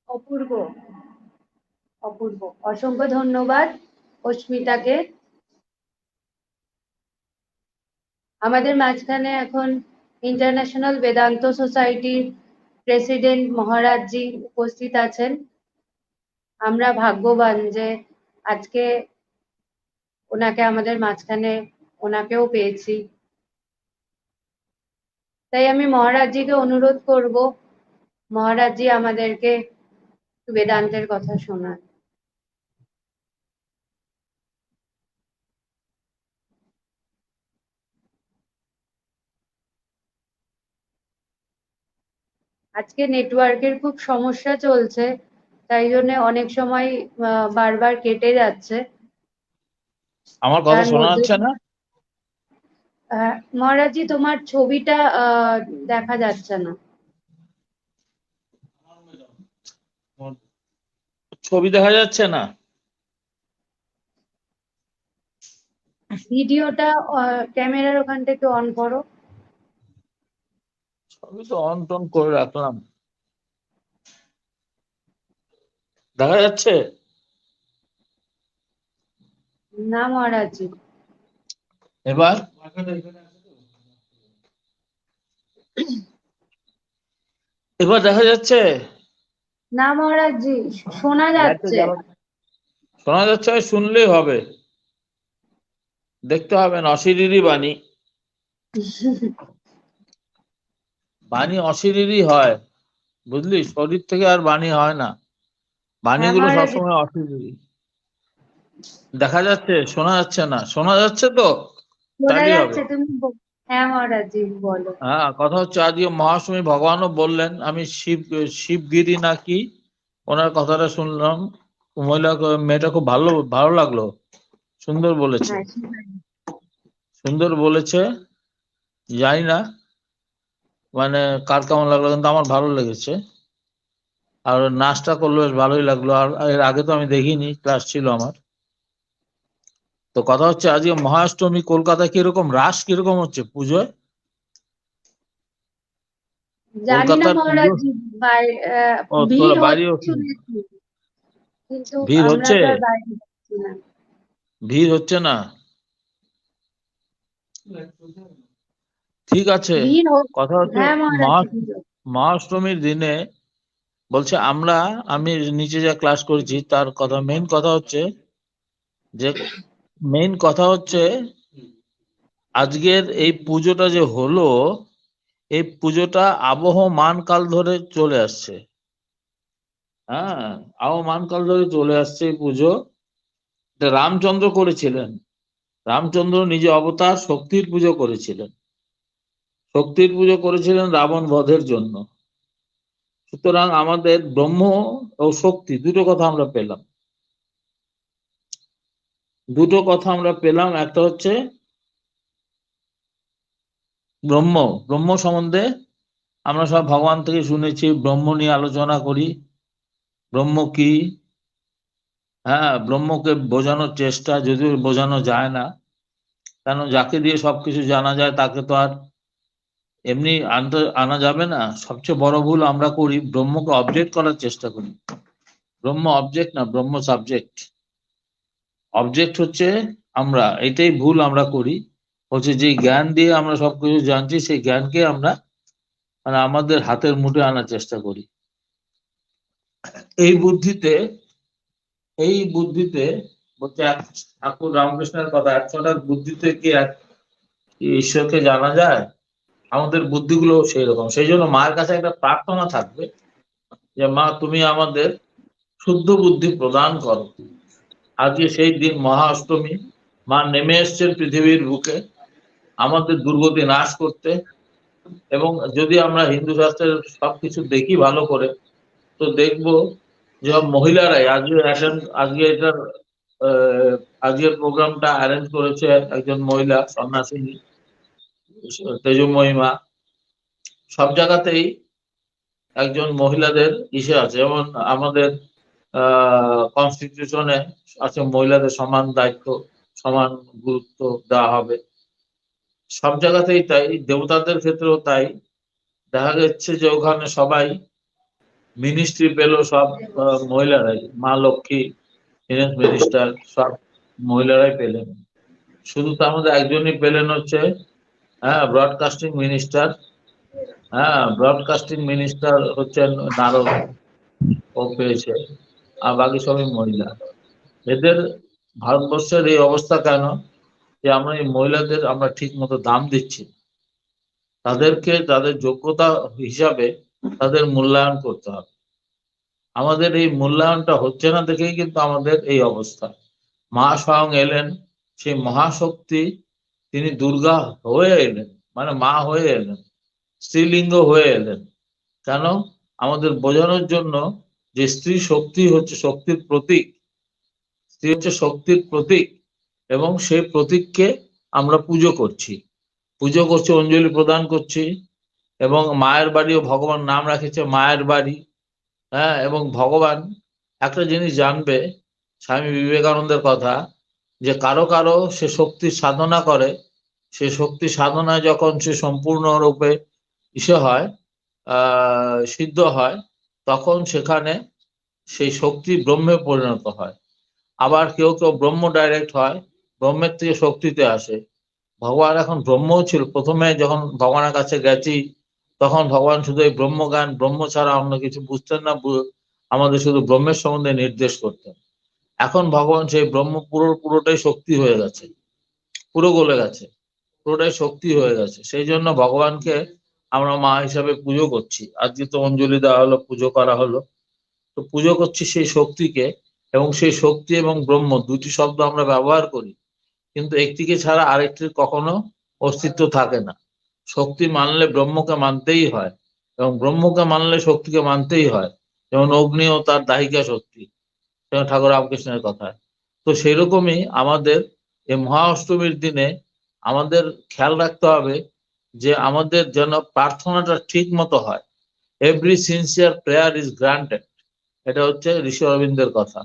অপূর্ব, অপূর্ব, অসংখ্য ধন্যবাদ অস্মিতাকে। আমাদের মাঝখানে এখন ইন্টারন্যাশনাল বেদান্ত সোসাইটির প্রেসিডেন্ট মহারাজজি উপস্থিত আছেন। আমরা ভাগ্যবান যে আজকে ওনাকে আমাদের মাঝখানে ওনাকেও পেয়েছি। তাই আমি মহারাজজিকে অনুরোধ করব, মহারাজজি আমাদেরকে বেদান্তের কথা শোনান। আজকে নেটওয়ার্কের খুব সমস্যা চলছে, তাই জন্য অনেক সময় বারবার কেটে যাচ্ছে। আমার কথা তার শোনা মধ্যে যাচ্ছে না? মহারাজজি তোমার ছবিটা দেখা যাচ্ছে না। ছবি দেখা যাচ্ছে না? ভিডিওটা ক্যামেরার ওখান থেকে অন করো। ছবি তো অন টন করে রাখলাম। দেখা যাচ্ছে? না মহারাজজি। এবার এবার দেখা যাচ্ছে? না মহারাজজি, শোনা যাচ্ছে। শোনা যাচ্ছে, শুনলেই হবে, দেখতে হবে না। অশরীরই বাণী, বাণী অশরীরই হয়, বুঝলি? শরীর থেকে আর বাণী হয় না, হ্যাঁ বাণীগুলো মহারাজজি, সবসময় অশরীরই। দেখা যাচ্ছে? শোনা যাচ্ছে না? শোনা যাচ্ছে তো? শোনা তাইলে হবে। যাচ্ছে। তুমি হ্যাঁ মহারাজজি বলো। হ্যাঁ, কথা হচ্ছে আজকে মহাসমী ভগবানও বললেন, আমি শিবগিরি নাকি ওনার কথাটা শুনলাম। মেয়েটা খুব ভালো ভালো লাগলো, সুন্দর বলেছে, হ্যাঁ সুন্দর বলেছে। জানি না মানে কার কেমন লাগলো, কিন্তু আমার ভালো লেগেছে। আর নাচটা করলো, বেশ ভালোই লাগলো। আর এর আগে তো আমি দেখিনি, ক্লাস ছিল আমার। তো কথা হচ্ছে আজকে মহাষ্টমী, কলকাতায় কিরকম রাস কিরকম হচ্ছে পুজোয়? জানি না কলকাতার পুজো, মহারাজজি, ও তোরা ভিড় বাইরে হচ্ছে ওঠেনি? শুনেছি, কিন্তু ভিড় আমরা হচ্ছে? তো আর বাইরে যাচ্ছি না। ভিড় হচ্ছে না? ঠিক আছে। ভিড় হোক। কথা হচ্ছে হ্যাঁ মহারাজজি, ভিড় হোক। মহাষ্টমীর দিনে বলছে আমি নিচে যা ক্লাস করেছি তার কথা, মেইন কথা হচ্ছে আজকের এই পুজোটা যে হলো, এই পুজোটা আবহমান কাল ধরে চলে আসছে। হ্যাঁ, আবহমান কাল ধরে চলে আসছে এই পুজো। এটা রামচন্দ্র করেছিলেন। রামচন্দ্র নিজে অবতার শক্তির পুজো করেছিলেন। শক্তির পুজো করেছিলেন রাবণ বধের জন্য। সুতরাং আমাদের ব্রহ্ম ও শক্তি দুটো কথা আমরা পেলাম। দুটো কথা আমরা পেলাম। একটা হচ্ছে ব্রহ্ম। ব্রহ্ম সম্বন্ধে আমরা সব ভগবান থেকে শুনেছি, ব্রহ্ম নিয়ে আলোচনা করি, ব্রহ্ম কি। হ্যাঁ, ব্রহ্মকে বোঝানোর চেষ্টা, যদিও বোঝানো যায় না, কারণ যাকে দিয়ে সবকিছু জানা যায় তাকে তো আর এমনি আনা যাবে না। সবচেয়ে বড় ভুল আমরা করি, ব্রহ্মকে অবজেক্ট করার চেষ্টা করি। ব্রহ্ম অবজেক্ট না, ব্রহ্ম সাবজেক্ট। অবজেক্ট হচ্ছে আমরা, এটাই ভুল আমরা করি, হচ্ছে যে জ্ঞান দিয়ে আমরা সবকিছু জানছি সেই জ্ঞানকে আমরা মানে আমাদের হাতের মুঠে আনার চেষ্টা করি। এই বুদ্ধিতে বলছে ঠাকুর রামকৃষ্ণের কথা, 100টার বুদ্ধিতে কি এক ঈশ্বরকে জানা যায়? আমাদের বুদ্ধিগুলো সেই রকম। সেই জন্য মায়ের কাছে একটা প্রার্থনা থাকবে যে মা তুমি আমাদের শুদ্ধ বুদ্ধি প্রদান করো। আজকে সেই দিন মহা অষ্টমী, মা নেমে এসছেন পৃথিবীর বুকে আমাদের দুর্গতি নাশ করতে। এবং যদি আমরা হিন্দু শাস্ত্রের সবকিছু দেখি ভালো করে, তো দেখবো যে মহিলারাই আজকে এটার আজকের প্রোগ্রামটা অ্যারেঞ্জ করেছে একজন মহিলা সন্ন্যাসিনী তেজময়ী মা। সব জায়গাতেই একজন মহিলাদের ইসে আছে, যেমন আমাদের কনস্টিটিউশনে আছে মহিলাদের সমান দায়িত্ব, সমান গুরুত্ব দেওয়া হবে। সব জায়গাতেই তাই, দেবতাদের ক্ষেত্রেও তাই। দেখা যাচ্ছে যে ওখানে সবাই মিনিস্ট্রি পেল সব মহিলারাই, মা লক্ষ্মী ফিনান্স মিনিস্টার সব মহিলারাই পেলেন। শুধু তার মধ্যে একজনই পেলেন হচ্ছে ব্রডকাস্টিং মিনিস্টার। ব্রডকাস্টিং মিনিস্টার হচ্ছেন নারদ, ও পেয়েছে, আর বাকি সবই মহিলা। এদের ভারতবর্ষের এই অবস্থা কেন যে আমরা এই মহিলাদের আমরা ঠিক মতো দাম দিচ্ছি না। তাদেরকে তাদের যোগ্যতা হিসাবে তাদের মূল্যায়ন করতে হবে। আমাদের এই মূল্যায়নটা হচ্ছে না দেখেই কিন্তু আমাদের এই অবস্থা। মা স্বয়ং এলেন, সেই মহাশক্তি তিনি দুর্গা হয়ে এলেন, মানে মা হয়ে এলেন, স্ত্রীলিঙ্গ হয়ে এলেন। কেন? আমাদের বোঝানোর জন্য যে স্ত্রী শক্তি হচ্ছে শক্তির প্রতীক, স্ত্রী হচ্ছে শক্তির প্রতীক, এবং সেই প্রতীককে আমরা পুজো করছি, অঞ্জলি প্রদান করছি। এবং মায়ের বাড়িও ভগবান নাম রাখেছে মায়ের বাড়ি। এবং ভগবান একটা জিনিস জানবে, স্বামী বিবেকানন্দের কথা, যে কারো কারো সে শক্তির সাধনা করে, সে শক্তি সাধনায় যখন সে সম্পূর্ণরূপে ইসে হয়, সিদ্ধ হয়, তখন সেখানে সেই শক্তি ব্রহ্মে পরিণত হয়। আবার কেউ কেউ ব্রহ্ম ডাইরেক্ট হয়, ব্রহ্মের থেকে শক্তিতে আসে। ভগবান এখন ব্রহ্মও ছিল, প্রথমে যখন ভগবানের কাছে গেছি তখন ভগবান শুধু এই ব্রহ্মজ্ঞান, ব্রহ্ম ছাড়া অন্য কিছু বুঝতেন না, আমাদের শুধু ব্রহ্মের সম্বন্ধে নির্দেশ করতেন। এখন ভগবান সেই ব্রহ্ম পুরোটাই শক্তি হয়ে গেছে, পুরো গলে গেছে, পুরোটাই শক্তি হয়ে গেছে। সেই জন্য ভগবানকে আমরা মা হিসাবে পুজো করছি। আজকে তো অঞ্জলি দেওয়া হলো, পুজো করা হলো, তো পুজো করছি সেই শক্তিকে। এবং সেই শক্তি এবং ব্রহ্ম দুটি শব্দ আমরা ব্যবহার করি, কিন্তু একটিকে ছাড়া আরেকটির কখনো অস্তিত্ব থাকে না। শক্তি মানলে ব্রহ্মকে মানতেই হয়, এবং ব্রহ্মকে মানলে শক্তিকে মানতেই হয়। যেমন অগ্নি ও তার দাহিকা শক্তি, যেমন ঠাকুর রামকৃষ্ণের কথা। তো সেরকমই আমাদের এই মহা অষ্টমীর দিনে আমাদের খেয়াল রাখতে হবে যে আমাদের যেন প্রার্থনাটা ঠিক মতো হয়। Every sincere prayer is granted, এটা হচ্ছে ঋষি অরবিন্দের কথা।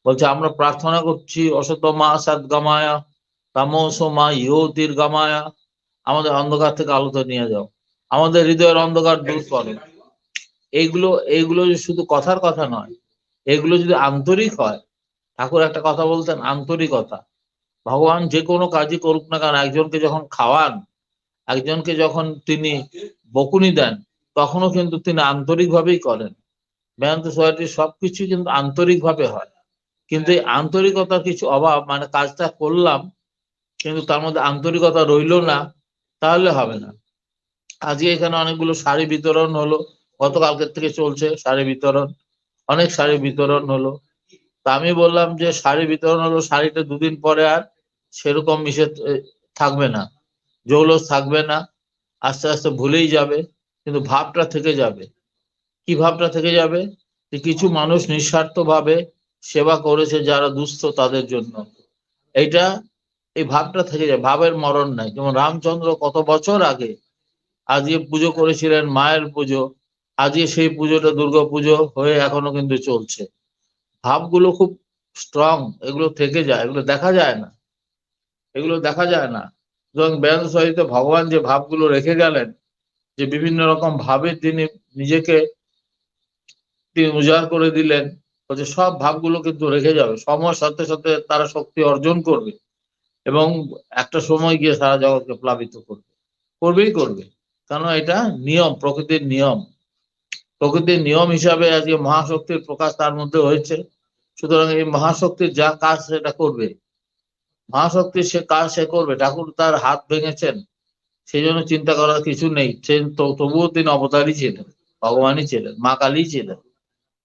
বলছে আমরা প্রার্থনা করছি অসতমা সদ্গমায়া তামসমা ইয়োতির্গমায়া, আমাদের অন্ধকার থেকে আলোতে নিয়ে যাও, আমাদের হৃদয়ের অন্ধকার দূর করো। এইগুলো শুধু কথার কথা নয়, এগুলো যদি আন্তরিক হয়। ঠাকুর একটা কথা বলতেন, আন্তরিকতা। ভগবান যে কোনো কাজই করুক না কেন, একজনকে যখন খাওয়ান, একজনকে যখন তিনি বকুনি দেন, তখনও কিন্তু তিনি আন্তরিক ভাবেই করেন। বেদান্ত সোসাইটির সবকিছু কিন্তু আন্তরিক ভাবে হয়। কিন্তু এই আন্তরিকতার কিছু অভাব, মানে কাজটা করলাম কিন্তু তার মধ্যে আন্তরিকতা রইলো না, তাহলে হবে না। আজকে এখানে অনেকগুলো শাড়ি বিতরণ হলো, গতকালকের থেকে চলছে শাড়ি বিতরণ, অনেক শাড়ি বিতরণ হলো। তা আমি বললাম যে শাড়ি বিতরণ হলো, শাড়িটা দুদিন পরে আর সেরকম মিশে থাকবে না, জৌলস থাকবে না, আস্তে আস্তে ভুলেই যাবে, কিন্তু ভাবটা থেকে যাবে। কি ভাবটা থেকে যাবে? যে কিছু মানুষ নিঃস্বার্থ ভাবে সেবা করেছে যারা দুস্থ তাদের জন্য, এইটা এই ভাবটা থেকে যায়, ভাবের মরণ নাই। যেমন রামচন্দ্র কত বছর আগে আজকে পুজো করেছিলেন, মায়ের পুজো, আজকে সেই পুজোটা দুর্গা পুজো হয়ে এখনো কিন্তু চলছে। ভাবগুলো খুব স্ট্রং, এগুলো থেকে যায়, এগুলো দেখা যায় না, এগুলো দেখা যায় না। এবং বেদান্ত সোসাইটিতে ভগবান যে ভাবগুলো রেখে গেলেন, যে বিভিন্ন রকম ভাবে তিনি নিজেকে উজাড় করে দিলেন, বলছে সব ভাবগুলো কিন্তু রেখে যাবে, সময়ের সাথে সাথে তারা শক্তি অর্জন করবে এবং একটা সময় গিয়ে সারা জগৎকে প্লাবিত করবে, করবেই করবে। কারণ এটা নিয়ম, প্রকৃতির নিয়ম। প্রকৃতির নিয়ম হিসাবে আজকে মহাশক্তির প্রকাশ তার মধ্যে হয়েছে। সুতরাং এই মহাশক্তির যা কাজ সেটা করবে, মহাশক্তির সে কাজ সে করবে। ঠাকুর তার হাত ভেঙেছেন, সেই জন্য চিন্তা করার কিছু নেই। সে তবুও তিনি অবতারই ছিলেন, ভগবানই ছিলেন, মা কালী ছিলেন।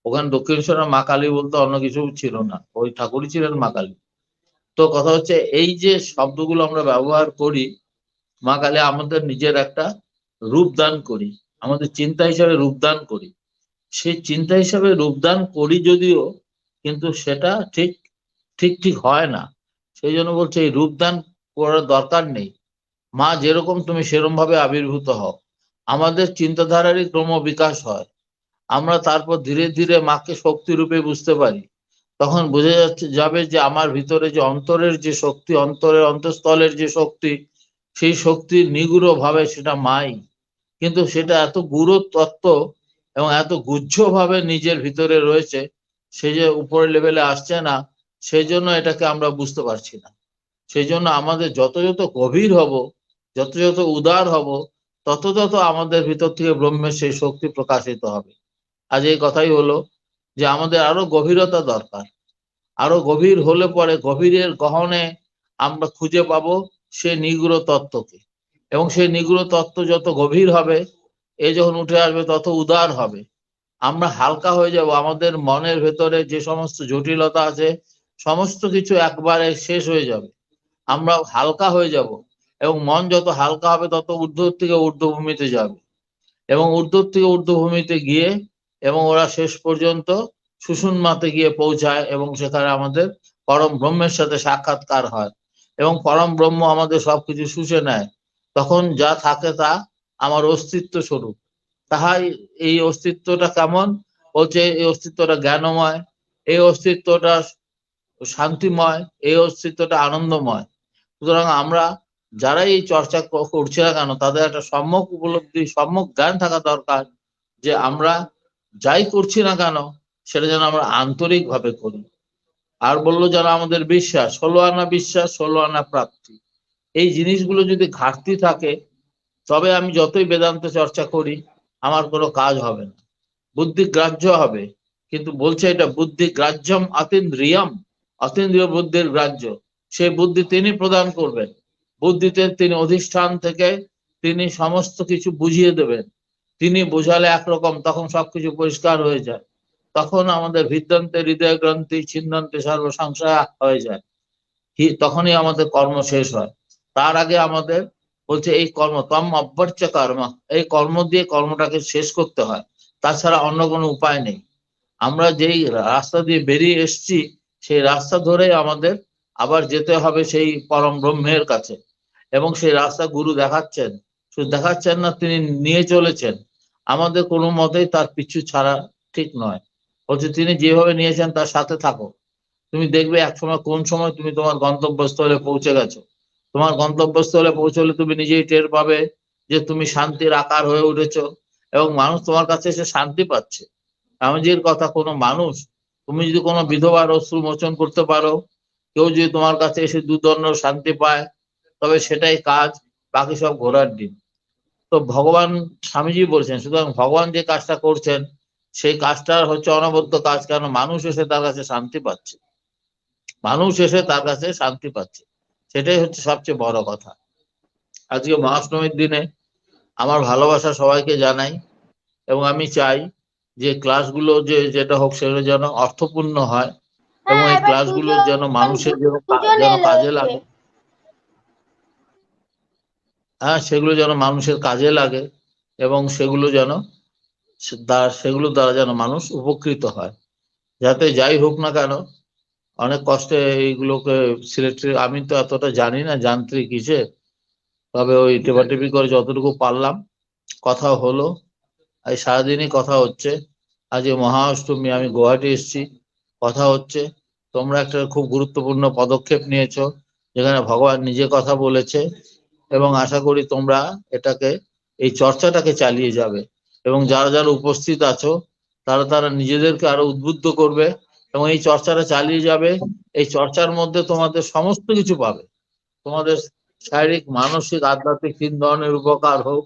ওখানে দক্ষিণেশ্বরে মা কালী বলতে অন্য কিছু ছিল না, ওই ঠাকুরই ছিলেন মা কালী। তো কথা হচ্ছে এই যে শব্দগুলো আমরা ব্যবহার করি, মা কালী আমাদের নিজের একটা রূপ দান করি, আমাদের চিন্তা হিসাবে রূপদান করি। সেই চিন্তা হিসাবে রূপদান করি যদিও, কিন্তু সেটা ঠিক ঠিক ঠিক হয় না। সেই জন্য বলছে এই রূপদান করার দরকার নেই। মা যেরকম তুমি সেরকম ভাবে আবির্ভূত হও। আমাদের চিন্তাধারারই ক্রম বিকাশ হয়, আমরা তারপর ধীরে ধীরে মাকে শক্তি রূপে বুঝতে পারি। তখন বোঝা যাবে যে আমার ভিতরে যে অন্তরের যে শক্তি, অন্তরের অন্তঃস্থলের যে শক্তি, সেই শক্তির নিগুড় ভাবে সেটা মাই। কিন্তু সেটা এত গুরু তত্ত্ব এবং এত গুহ্য ভাবে নিজের ভিতরে রয়েছে, সে যে উপরের লেভেলে আসছে না, সেই জন্য এটাকে আমরা বুঝতে পারছি না। সেই জন্য আমাদের যত যত গভীর হব, যত যত উদার হব, তত তত আমাদের ভিতর থেকে ব্রহ্মের সেই শক্তি প্রকাশিত হবে। আজ এই কথাই হলো যে আমাদের আরো গভীরতা দরকার। আরো গভীর হলে পরে গভীরের গহনে আমরা খুঁজে পাবো সেই নিগুড় তত্ত্বকে, এবং সেই নিগুড় তত্ত্ব যত গভীর হবে, এ যখন উঠে আসবে তত উদার হবে। আমরা হালকা হয়ে যাব, আমাদের মনের ভেতরে যে সমস্ত জটিলতা আছে সমস্ত কিছু একবারে শেষ হয়ে যাবে, আমরা হালকা হয়ে যাব। এবং মন যত হালকা হবে তত ঊর্ধ্ব থেকে ঊর্ধ্বভূমিতে যাবে, এবং ঊর্ধ্ব থেকে ঊর্ধ্বভূমিতে গিয়ে এবং ওরা শেষ পর্যন্ত সুষুম্নাতে গিয়ে পৌঁছায়, এবং সেখানে আমাদের পরম ব্রহ্মের সাথে সাক্ষাৎকার হয়, এবং পরম ব্রহ্ম আমাদের সবকিছু শুষে নেয়। তখন যা থাকে তা আমার অস্তিত্ব স্বরূপ। তাহাই এই অস্তিত্বটা কেমন, বলছে এই অস্তিত্বটা জ্ঞানময়, এই অস্তিত্বটা শান্তিময়, এই অস্তিত্বটা আনন্দময়। সুতরাং আমরা যারা এই চর্চা করছে না কেন, তাদের একটা সম্যক উপলব্ধি, সম্যক জ্ঞান থাকা দরকার যে আমরা যাই করছি না কেন সেটা যেন আমরা আন্তরিক ভাবে করি। আর বললো যেন আমাদের বিশ্বাস, 16 আনা বিশ্বাস, 16 আনা প্রাপ্তি। এই জিনিসগুলো যদি ঘাটতি থাকে, তবে আমি যতই বেদান্ত চর্চা করি আমার কোনো কাজ হবে না, বুদ্ধি গ্রাহ্য হবে। কিন্তু বলছে এটা বুদ্ধি গ্রাহ্যম অতীন্দ্রিয়ম, অতীন্দ্রিয় বুদ্ধির গ্রাহ্য। সেই বুদ্ধি তিনি প্রদান করবেন, বুদ্ধিতে তিনি অধিষ্ঠান থেকে তিনি সমস্ত কিছু বুঝিয়ে দেবেন। তিনি বোঝালে একরকম, তখন সবকিছু পরিষ্কার হয়ে যায়। তখন আমাদের ভিদ্যান্তে হৃদয় গ্রন্থি ছিন্দান্তে সর্বসংশয় হয়ে যায়, তখনই আমাদের কর্ম শেষ হয়। তার আগে আমাদের বলছে এই কর্ম তম অভ্যর্চ কর্ম, এই কর্ম দিয়ে কর্মটাকে শেষ করতে হয়, তাছাড়া অন্য কোনো উপায় নেই। আমরা যেই রাস্তা দিয়ে বেরিয়ে এসছি সেই রাস্তা ধরেই আমাদের আবার যেতে হবে সেই পরম ব্রহ্মের কাছে, এবং সেই রাস্তা গুরু দেখাচ্ছেন। শুধু দেখাচ্ছেন না, তিনি নিয়ে চলেছেন। আমাদের কোনো মতেই তার পিছু ছাড়া ঠিক নয়। বলছে তিনি যেভাবে নিয়েছেন তার সাথে থাকো, তুমি দেখবে একসময় কোন সময় তুমি তোমার গন্তব্যস্থলে পৌঁছে গেছো। তোমার গন্তব্যস্থলে পৌঁছলে তুমি নিজেই টের পাবে যে তুমি শান্তির আকার হয়ে উঠেছো, এবং মানুষ তোমার কাছে এসে শান্তি পাচ্ছে। স্বামীজির কথা, কোনো মানুষ, তুমি যদি কোনো বিধবার অশ্রু মোচন করতে পারো, কেউ যদি তোমার কাছে এসে দুদণ্ড শান্তি পায়, তবে সেটাই কাজ, বাকি সব ঘোড়ার ডিম। তো ভগবান, স্বামীজি বলছেন, সুতরাং ভগবান যে কাজটা করছেন সেই কাজটা হচ্ছে অনবদ্য কাজ। কেন? মানুষ এসে তার কাছে শান্তি পাচ্ছে, মানুষ এসে তার কাছে শান্তি পাচ্ছে, সেটাই হচ্ছে সবচেয়ে বড় কথা। আজকে মহাষ্টমীর দিনে আমার ভালোবাসা সবাইকে জানাই, এবং আমি চাই যে ক্লাসগুলো যেটা হোক সেগুলো যেন অর্থপূর্ণ হয়, এবং এই ক্লাসগুলো যেন মানুষের যেন কাজে লাগে। হ্যাঁ, সেগুলো যেন মানুষের কাজে লাগে, এবং সেগুলো দ্বারা যেন মানুষ উপকৃত হয়। যাতে যাই হোক না কেন, অনেক কষ্টে এইগুলোকে সিলেক্ট, আমি তো এতটা জানি না যান্ত্রিক হিসেবে, তবে ওই টেপাটেপি করে যতটুকু পারলাম। কথা হলো, আজ সারাদিনই কথা হচ্ছে। আজকে মহা অষ্টমী, আমি গুয়াহাটি এসেছি, কথা হচ্ছে। তোমরা একটা খুব গুরুত্বপূর্ণ পদক্ষেপ নিয়েছো, যেখানে ভগবান নিজে কথা বলেছে, এবং আশা করি তোমরা এটাকে, এই চর্চাটাকে চালিয়ে যাবে, এবং যারা যারা উপস্থিত আছো তারা নিজেদেরকে আরো উদ্বুদ্ধ করবে, এবং এই চর্চাটা চালিয়ে যাবে। এই চর্চার মধ্যে তোমাদের সমস্ত কিছু পাবে, তোমাদের শারীরিক, মানসিক, আধ্যাত্মিক 3 ধরনের উপকার হোক,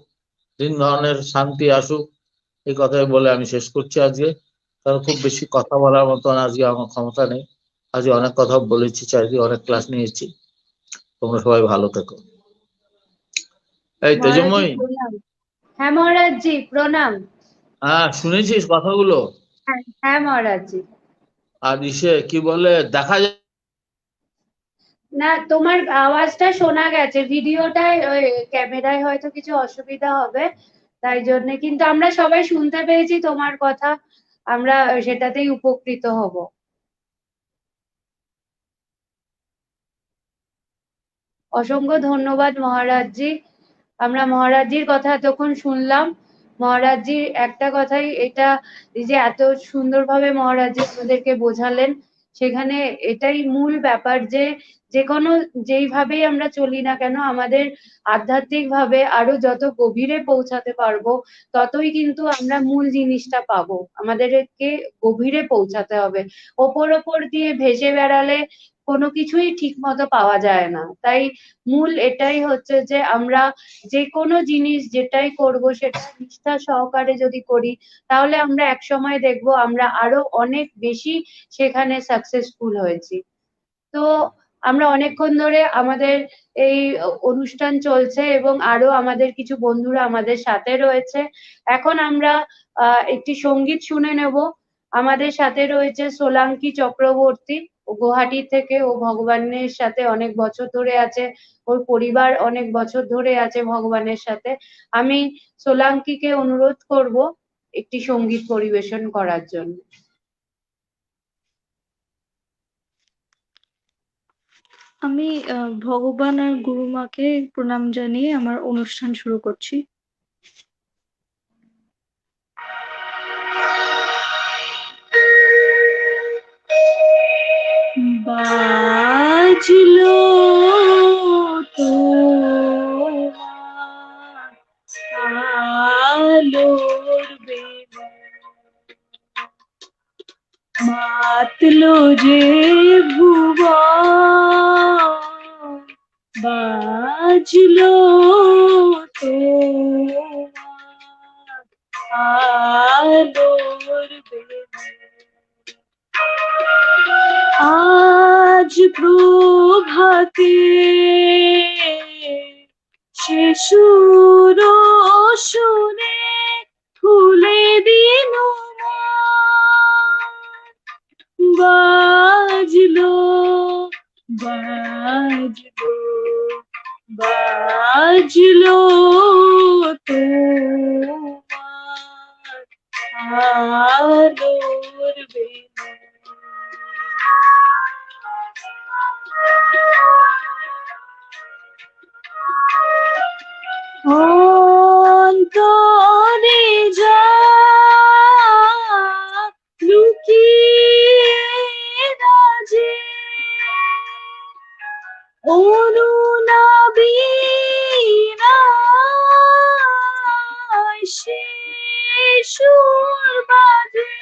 3 ধরনের শান্তি আসুক, এই কথাই বলে আমি শেষ করছি আজকে। কারণ খুব বেশি কথা বলার মতন আজকে আমার ক্ষমতা নেই। আজকে অনেক কথা বলেছি, চারিদিকে অনেক ক্লাস নিয়েছি। তোমরা সবাই ভালো থেকো। এই মহারাজজি তেজময়ী, প্রণাম। হ্যাঁ মহারাজজি প্রণাম। হ্যাঁ শুনেছিস কথাগুলো? হ্যাঁ হ্যাঁ মহারাজজি। আর ইসে কি বলে, দেখা যায় না তোমার আওয়াজটা শোনা গেছে, ভিডিওটায় ওই ক্যামেরায় হয়তো কিছু অসুবিধা হবে, তাই জন্য। কিন্তু আমরা সবাই শুনতে পেয়েছি তোমার কথা, আমরা সেটাতেই উপকৃত হব। অসংখ্য ধন্যবাদ মহারাজজি। আমরা মহারাজজির কথা এতক্ষণ শুনলাম। মহারাজজির একটা কথাই, এটা এই যে এত সুন্দরভাবে মহারাজজি আমাদেরকে বোঝালেন, সেখানে এটাই মূল ব্যাপার যে যে কোনো যেইভাবেই আমরা চলি না কেন, আমাদের আধ্যাত্মিক ভাবে আরো যত গভীরে পৌঁছাতে পারবো, ততই কিন্তু আমরা মূল জিনিসটা পাবো। আমাদেরকে গভীরে পৌঁছাতে হবে। ওপর ওপর দিয়ে ভেসে বেড়ালে কোনো কিছুই ঠিক মতো পাওয়া যায় না। তাই মূল এটাই হচ্ছে যে আমরা যে কোনো জিনিস যেটাই করব সেটা নিষ্ঠা সহকারে যদি করি, তাহলে আমরা এক সময় দেখবো আমরা আরো অনেক বেশি সেখানে সাকসেসফুল হয়েছি। তো আমরা অনেকক্ষণ ধরে আমাদের এই অনুষ্ঠান চলছে এবং আরো আমাদের কিছু বন্ধুরা আমাদের সাথে রয়েছে। এখন আমরা একটি সঙ্গীত শুনে নেব। আমাদের সাথে রয়েছে সোলাঙ্কি চক্রবর্তী, ও গুয়াহাটি থেকে। ও ভগবানের সাথে অনেক বছর ধরে আছে, ওর পরিবার অনেক বছর ধরে আছে ভগবানের সাথে। আমি সোলাঙ্কিকে অনুরোধ করব একটি সঙ্গীত পরিবেশন করার জন্য। আমি ভগবান আর গুরুমাকে প্রণাম জানিয়ে আমার অনুষ্ঠান শুরু করছি। বাজলো তোমার আলোর বেলা, মাতলো যে ভুবন, বাজলো তোমার আলোর বেলা। আজ প্রভাতে সে সুর শুনে ফুলে দিল বাজলো বাজলো বাজলো তোমার আলোর বেলা। অন্তরে যা লুকিয়ে রাজে অরুণাবীণায় সে সুর বাজে,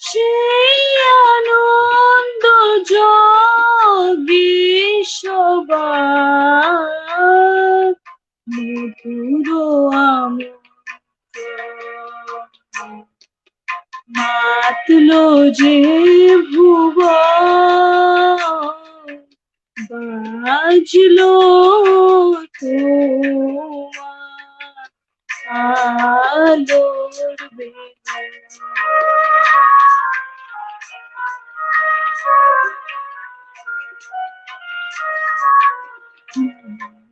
সেই আনন্দ জগে সবার মধুর মাতলো যে ভুবন, বাজলো তোমার আলোর বেলা।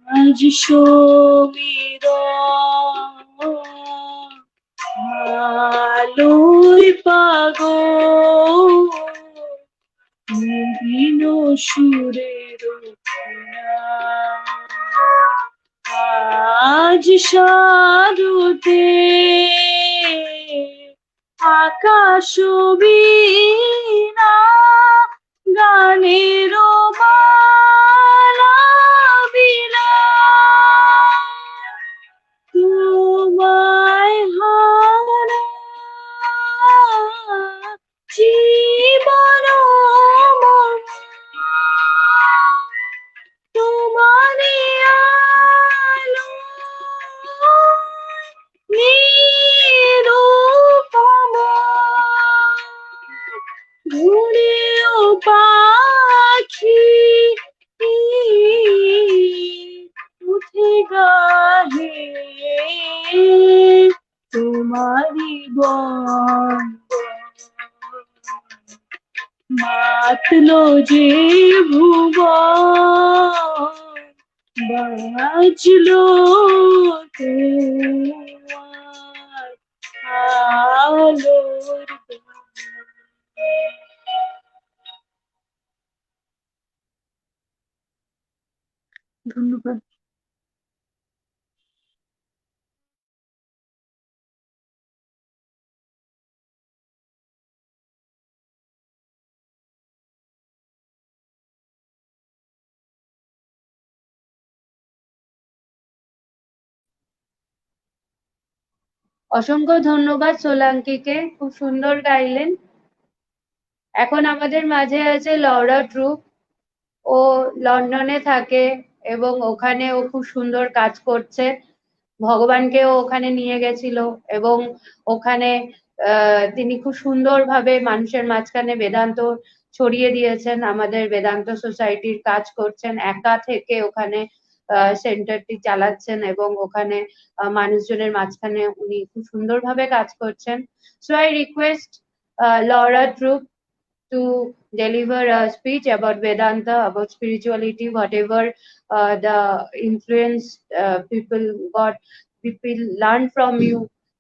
আজ সমীরণ আলোয় পাগল, নবীন সুরের আজ সারুতে আকাশ বীণা গানের মালা বিলায়, তোমায় হারা কাঁপলো যে ভুবন, বাজলো তোমার আলোর গান। ধন্যবাদ। অসংখ্য ধন্যবাদ সোলাঙ্কিকে, খুব সুন্দর গাইলেন। এখন আমাদের মাঝে আছে লরা ট্রুপ। ও লন্ডনে থাকে এবং ওখানে ও খুব সুন্দর কাজ করছে। ভগবানকেও ওখানে নিয়ে গেছিল এবং ওখানে তিনি খুব সুন্দরভাবে মানুষের মাঝখানে বেদান্ত ছড়িয়ে দিয়েছেন। আমাদের বেদান্ত সোসাইটির কাজ করছেন, একা থেকে ওখানে সেন্টারটি চালাচ্ছেন এবং ওখানে মানুষজনের মাঝখানে উনি খুব সুন্দরভাবে কাজ করছেন। So I request Laura Troup to deliver a speech about Vedanta, about spirituality, whatever the influence people learn from you,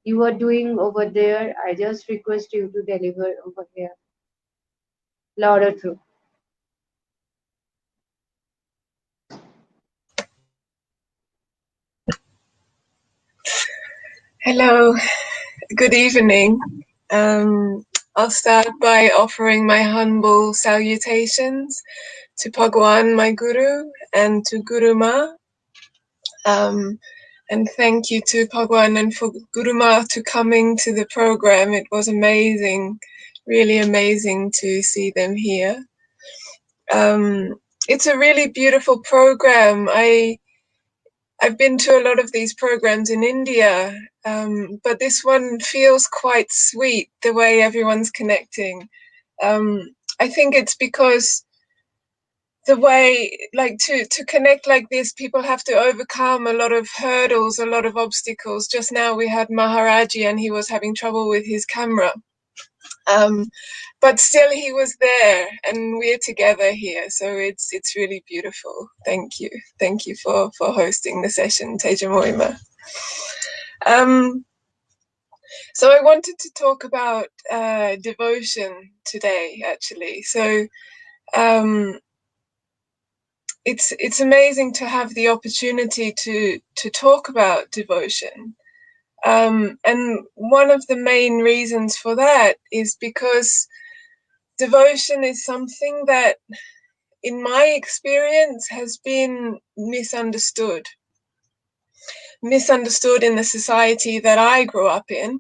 you are doing over there. I just request you to deliver over here. Laura True. Hello, good evening. I'll start by offering my humble salutations to Bhagwan, my Guru, and to Guru Ma. And thank you to Bhagwan and for Guru Ma to coming to the program. It was amazing, really amazing to see them here. It's a really beautiful program. I've been to a lot of these programs in India, but this one feels quite sweet, the way everyone's connecting. I think it's because the way, like, to connect like this, people have to overcome a lot of hurdles, a lot of obstacles. Just now we had Maharaji and he was having trouble with his camera. But still he was there and we're together here. So it's really beautiful. Thank you. Thank you for hosting the session, Teja Moima. So I wanted to talk about devotion today, actually. So it's amazing to have the opportunity to talk about devotion. And one of the main reasons for that is because devotion is something that, in my experience, has been misunderstood in the society that I grew up in,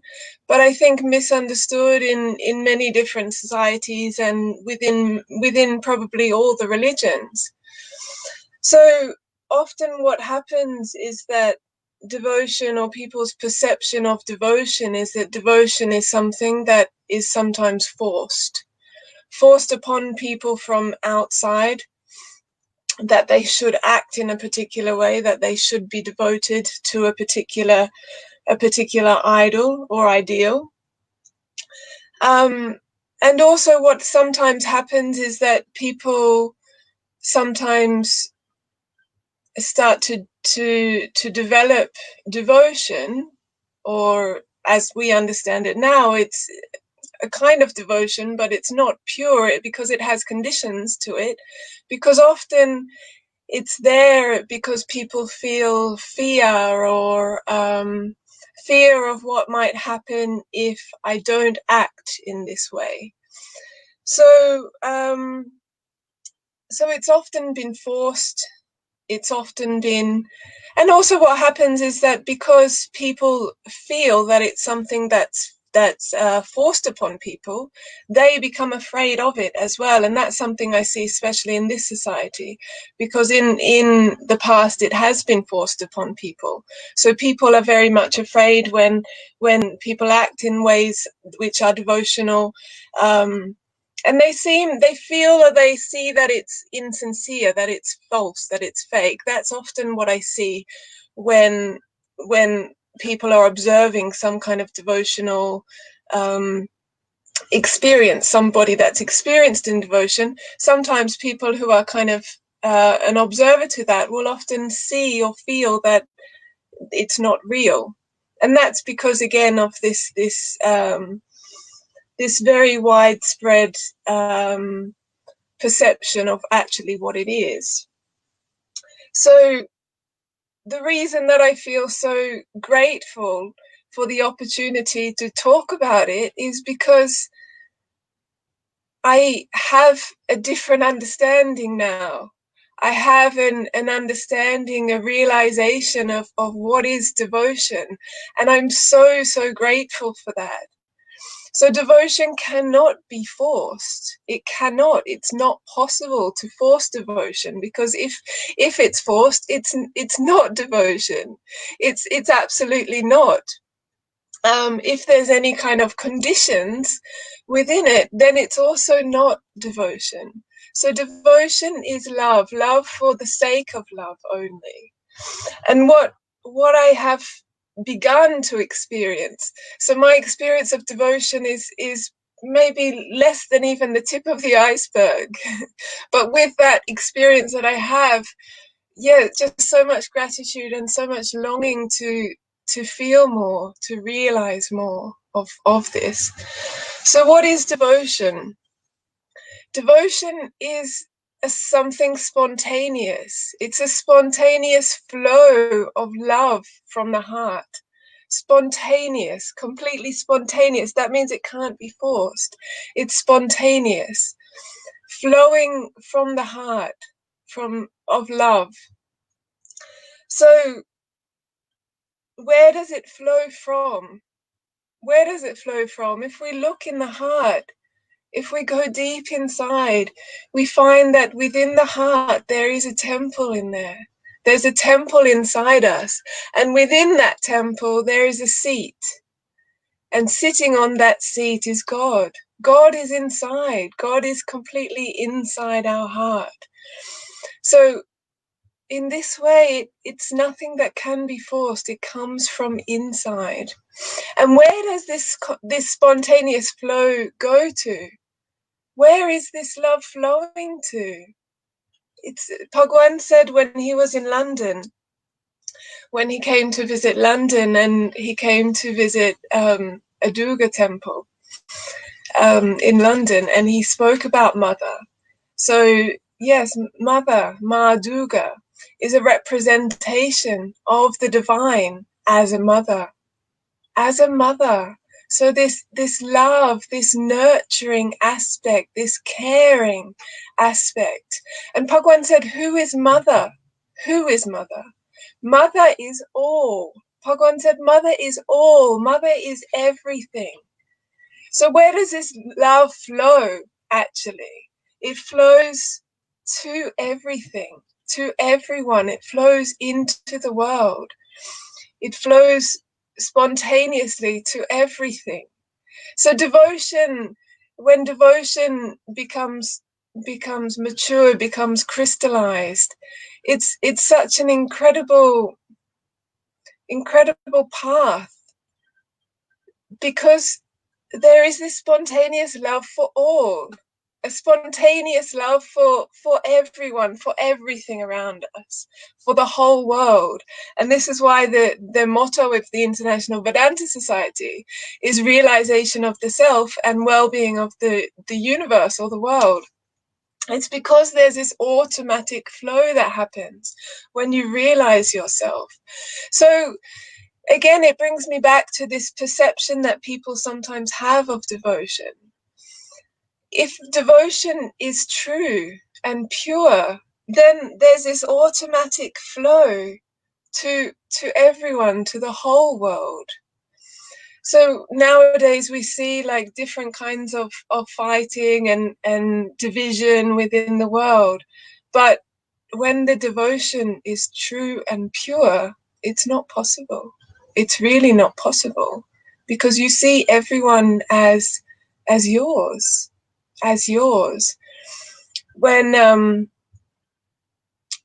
but I think misunderstood in many different societies and within probably all the religions. So often what happens is that devotion, or people's perception of devotion, is that devotion is something that is sometimes forced upon people from outside, that they should act in a particular way, that they should be devoted to a particular idol or ideal. And also what sometimes happens is that people sometimes start to develop devotion, or as we understand it now, it's a kind of devotion, but it's not pure because it has conditions to it, because often it's there because people feel fear, or fear of what might happen if I don't act in this way. So it's often been forced. It's often been, and also what happens is that because people feel that it's something that's forced upon people, they become afraid of it as well. And that's something I see especially in this society, because in the past it has been forced upon people. So people are very much afraid when people act in ways which are devotional, and they feel, or they see that it's insincere, that it's false, that it's fake. That's often what I see when people are observing some kind of devotional experience, somebody that's experienced in devotion, sometimes people who are kind of an observer to that will often see or feel that it's not real. And that's because, again, of this very widespread perception of actually what it is. So the reason that I feel so grateful for the opportunity to talk about it is because I have a different understanding now. I have an understanding, a realization of what is devotion. And I'm so, so grateful for that. So devotion cannot be forced. It cannot. It's not possible to force devotion, because if it's forced, it's not devotion. It's absolutely not. If there's any kind of conditions within it, then it's also not devotion. So devotion is love for the sake of love only. And what I have begun to experience, so my experience of devotion is maybe less than even the tip of the iceberg. But with that experience that I have, yeah, just so much gratitude and so much longing to feel more, to realize more of this. So what is devotion? Devotion is something spontaneous. It's a spontaneous flow of love from the heart. Spontaneous, completely spontaneous. That means it can't be forced. It's spontaneous, flowing from the heart, of love. So where does it flow from? Where does it flow from? If we look in the heart, if we go deep inside, we find that within the heart there is a temple in there. There's a temple inside us. And within that temple there is a seat. And sitting on that seat is God. God is inside. God is completely inside our heart. So in this way, it's nothing that can be forced. It comes from inside. And where does this spontaneous flow go to? Where is this love flowing to? Bhagwan said when he was in London, when he came to visit London, and he came to visit a Durga temple in London, and he spoke about Mother. So yes, Mother, Ma Durga, is a representation of the divine as a mother. As a mother. So this love, this nurturing aspect, this caring aspect. And Bhagwan said, who is mother? Who is mother? Mother is all. Bhagwan said, mother is all. Mother is everything. So where does this love flow, actually? It flows to everything, to everyone. It flows into the world. It flows spontaneously to everything. So devotion, when devotion becomes mature, becomes crystallized, it's such an incredible path, because there is this spontaneous love for all, a spontaneous love for everyone, for everything around us, for the whole world. And this is why the motto of the International Vedanta Society is realization of the self and well-being of the universe or the world. It's because there's this automatic flow that happens when you realize yourself. So again, it brings me back to this perception that people sometimes have of devotion. If devotion is true and pure, then there's this automatic flow to everyone, to the whole world. So nowadays we see like different kinds of fighting and division within the world. But when the devotion is true and pure, it's not possible. It's really not possible, because you see everyone as yours. As yours. When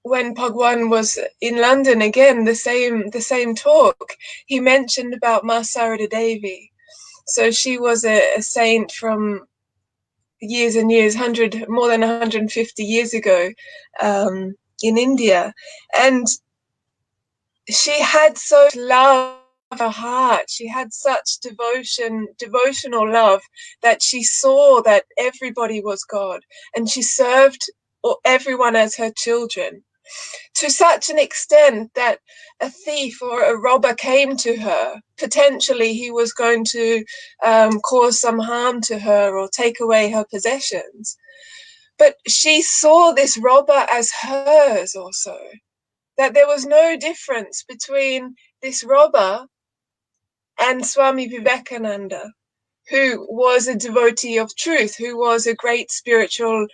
Bhagwan was in London, again, the same talk, he mentioned about Ma Sarada Devi. So she was a saint from years and years, more than 150 years ago, in India. And she had so love of her heart. She had such devotional love, that she saw that everybody was God, and she served everyone as her children, to such an extent that a thief or a robber came to her. Potentially he was going to cause some harm to her or take away her possessions. But she saw this robber as hers also, that there was no difference between this robber and Swami Vivekananda, who was a devotee of truth, who was a spiritual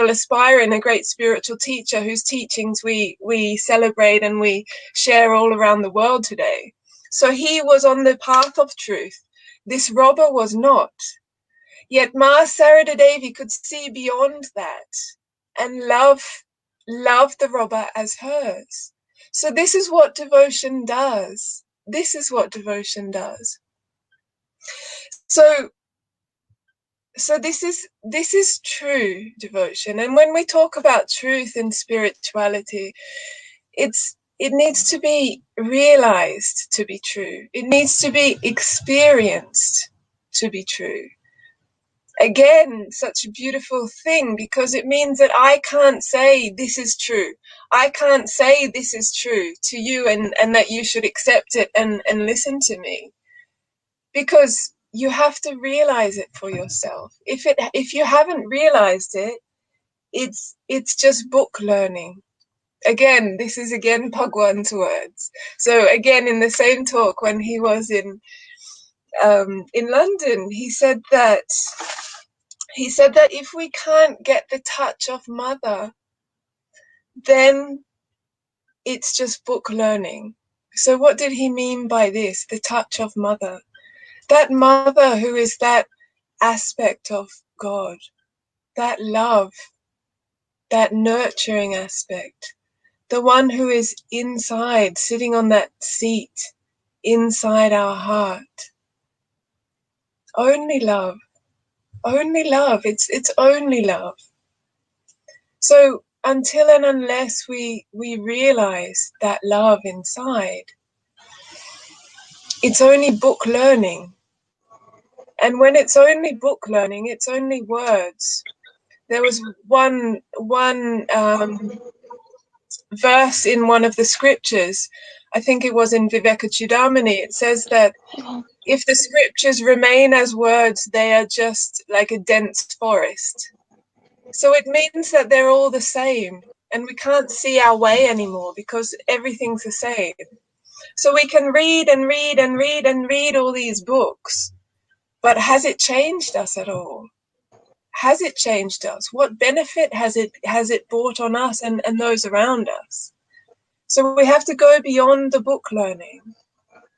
aspirant, a great spiritual teacher whose teachings we celebrate and we share all around the world today. So he was on the path of truth. This robber was not. Yet Ma Sarada Devi could see beyond that and love the robber as hers. So this is what devotion does. This is what devotion does. So this is true devotion. And when we talk about truth and spirituality, it needs to be realized to be true. It needs to be experienced to be true. Again, such a beautiful thing, because it means that I can't say this is true. I can't say this is true to you and that you should accept it and listen to me. Because you have to realize it for yourself. If you haven't realized it, it's just book learning. Again, this is again Bhagwan's words. So again, in the same talk when he was in London, he said that if we can't get the touch of Mother, then it's just book learning. So what did he mean by this? The touch of Mother. That Mother who is that aspect of God, that love, that nurturing aspect, the one who is inside, sitting on that seat inside our heart. Only love. Only love. It's only love. So until and unless we realize that love inside, it's only book learning. And when it's only book learning, it's only words. There was one verse in one of the scriptures, I think it was in Vivekachudamani, it says that if the scriptures remain as words, they are just like a dense forest. So it means that they're all the same, and we can't see our way anymore because everything's the same. So we can read and read and read and read all these books, but has it changed us at all? Has it changed us? What benefit has it brought on us and those around us? So we have to go beyond the book learning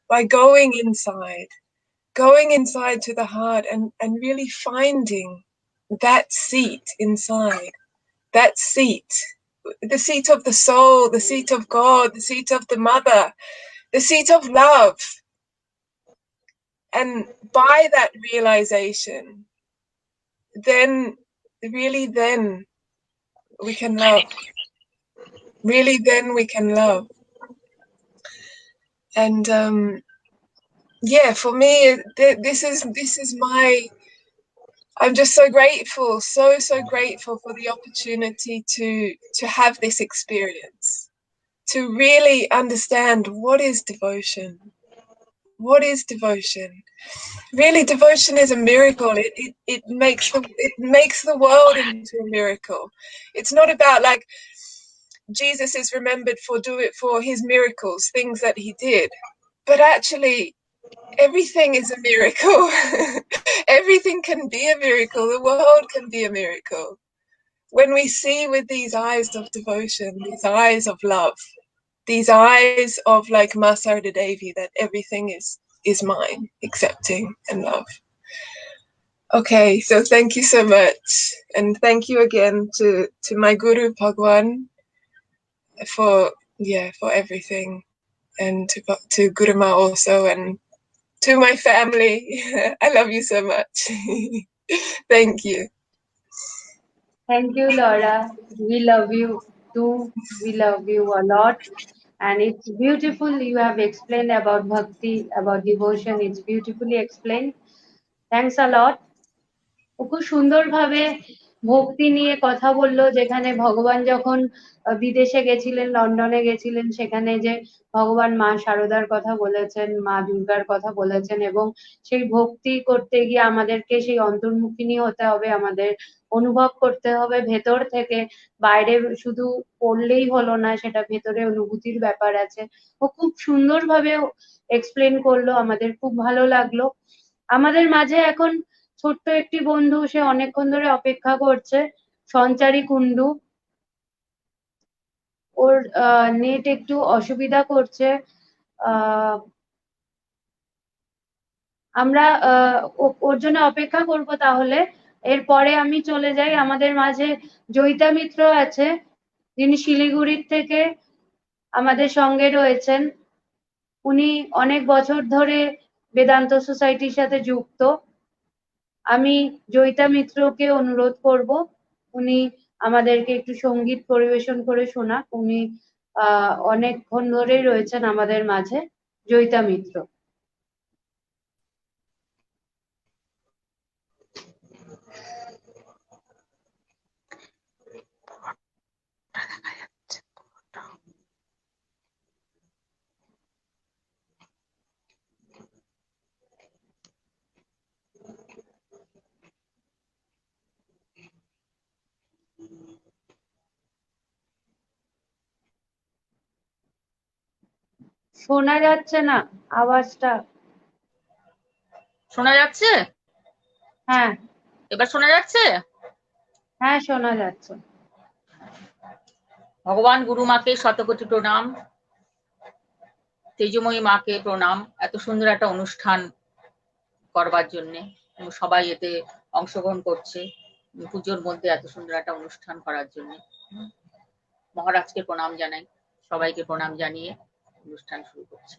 by going inside to the heart and really finding that seat inside, that seat, the seat of the soul, the seat of God, the seat of the Mother, the seat of love. And by that realization, then we can love. Really, then we can love. And for me, this is my. I'm just so grateful, so grateful for the opportunity to have this experience, to really understand what is devotion. What is devotion? Really, devotion is a miracle. It makes the world into a miracle. It's not about like Jesus is remembered for his miracles, things that he did, but actually everything is a miracle. Everything can be a miracle. The world can be a miracle when we see with these eyes of devotion, these eyes of love, these eyes of like Ma Sarada Devi, that everything is mine, accepting and love. Okay, so thank you so much, and thank you again to my Guru Bhagwan for everything, and to Guru Ma also, and to my family. I love you so much. Thank you. Thank you, Laura. We love you too. We love you a lot. And it's beautiful. You have explained about bhakti, about devotion. It's beautifully explained. Thanks a lot. ও খুব সুন্দরভাবে ভক্তি নিয়ে কথা বললো, যেখানে ভগবান যখন বিদেশে গেছিলেন, লন্ডনে গেছিলেন, সেখানে যে ভগবান মা শারদার কথা বলেছেন, মা দুর্গার কথা বলেছেন, এবং সেই ভক্তি করতে গিয়ে আমাদেরকে সেই অন্তর্মুখিনী হতে হবে, আমাদের অনুভব করতে হবে ভেতর থেকে, বাইরে শুধু পড়লেই হলো না, সেটা ভেতরে অনুভূতির ব্যাপার আছে। ও খুব সুন্দরভাবে এক্সপ্লেন করলো, আমাদের খুব ভালো লাগলো। আমাদের মাঝে এখন ছোট্ট একটি বন্ধু, সে অনেকক্ষণ ধরে অপেক্ষা করছে, সঞ্চারী কুন্ডু। ওর নেট একটু অসুবিধা করছে। আমরা ওর জন্য অপেক্ষা করব। তাহলে এরপরে আমি চলে যাই। আমাদের মাঝে জয়িতা মিত্র আছে, যিনি শিলিগুড়ির থেকে আমাদের সঙ্গে রয়েছেন। উনি অনেক বছর ধরে বেদান্ত সোসাইটির সাথে যুক্ত। আমি জয়িতা মিত্রকে অনুরোধ করব, উনি আমাদেরকে একটু সঙ্গীত পরিবেশন করে শোনাক। উনি অনেকক্ষণ ধরেই রয়েছেন আমাদের মাঝে। জয়িতা মিত্র। শোনা যাচ্ছে না আওয়াজটা। শোনা যাচ্ছে? হ্যাঁ, এবার শোনা যাচ্ছে? হ্যাঁ শোনা যাচ্ছে। ভগবান গুরু মাকে শতকোটি প্রণাম, তেজময়ী মাকে প্রণাম, এত সুন্দর একটা অনুষ্ঠান করবার জন্যে, এবং সবাই এতে অংশগ্রহণ করছে পুজোর মধ্যে এত সুন্দর একটা অনুষ্ঠান করার জন্য। মহারাজকে প্রণাম জানাই, সবাইকে প্রণাম জানিয়ে অনুষ্ঠান শুরু করছি।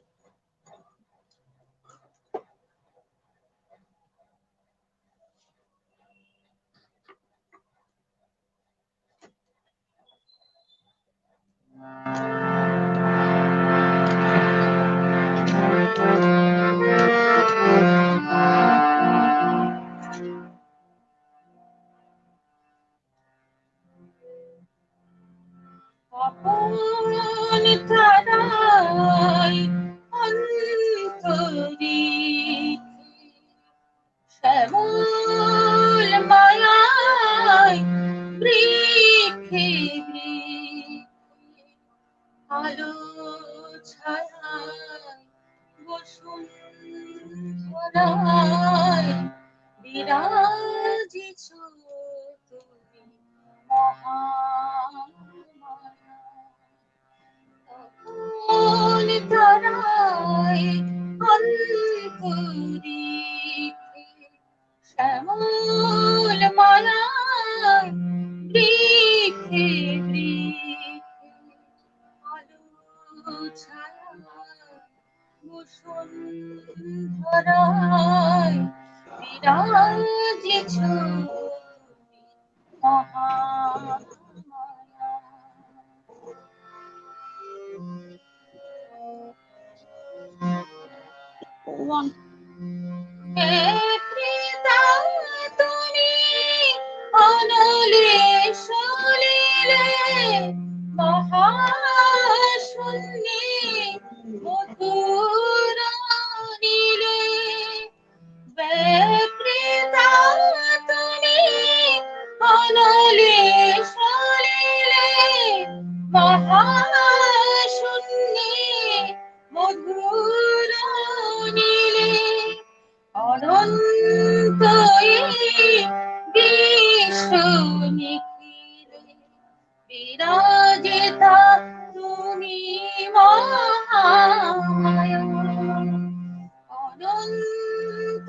শ্যামল মায়ায় বৃক্ষে আলো ছায়ায় বসুন্ধরায় বিরাজিছ তুমি মহামায়া। তারায় অন্তরীক্ষে শ্যামল মালায় বৃক্ষে বৃক্ষে আলো ছায়ায় বসুন্ধরায় বিরাজিছ তুমি মহামায়া। One. তুমি অনলে সলিলে মহাশূন্যে মধুর নীলে, ব্যপ্রেতা তুমি অনলে সলিলে মহাশূন্যে মধুর নীলে, অনন্ত বিশ্ব নিখিলে বিরাজিতা তুমি মহামায়া। অনন্ত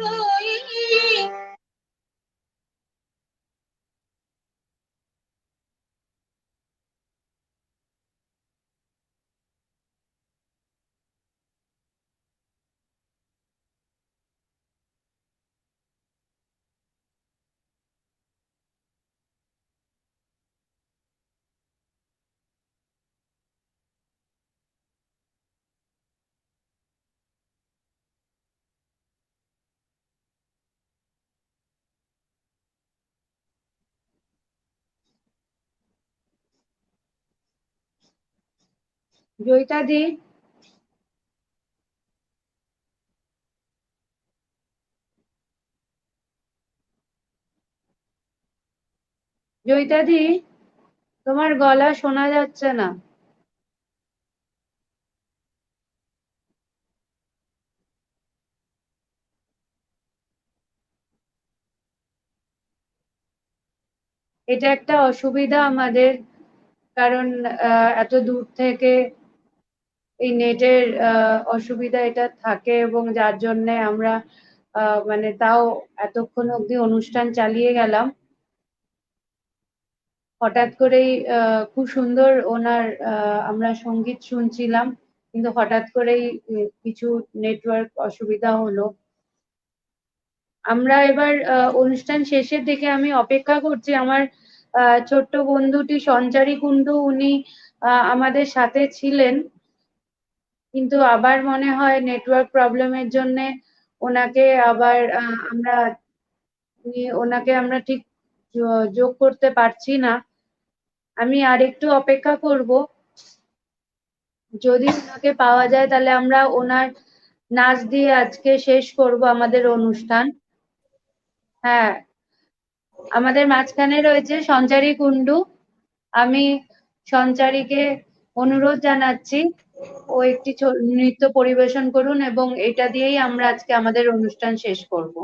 জয়িতাদি, জয়িতাদি, তোমার গলা শোনা যাচ্ছে না। এটা একটা অসুবিধা আমাদের, কারণ এত দূর থেকে এই নেটের অসুবিধা এটা থাকে, এবং যার জন্য আমরা মানে তাও এতক্ষণ অবধি অনুষ্ঠান চালিয়ে গেলাম। হঠাৎ করেই খুব সুন্দর ওনার আমরা সঙ্গীত শুনছিলাম, কিন্তু হঠাৎ করেই কিছু নেটওয়ার্ক অসুবিধা হলো। আমরা এবার অনুষ্ঠান শেষের দিকে আমি অপেক্ষা করছি আমার ছোট্ট বন্ধুটি সঞ্চারী কুণ্ডু, উনি আমাদের সাথে ছিলেন, কিন্তু আবার মনে হয় নেটওয়ার্ক প্রবলেমের জন্য ওনাকে আবার ওনাকে আমরা ঠিক যোগ করতে পারছি না। আমি আরেকটু অপেক্ষা করব, যদি ওনাকে পাওয়া যায় তাহলে আমরা ওনার নাচ দিয়ে আজকে শেষ করব আমাদের অনুষ্ঠান। হ্যাঁ, আমাদের মাঝখানে রয়েছে সঞ্চারী কুণ্ডু। আমি সঞ্চারীকে অনুরোধ জানাচ্ছি ও একটি নৃত্য পরিবেশন করুন, এবং এটা দিয়েই আমরা আজকে আমাদের অনুষ্ঠান শেষ করব।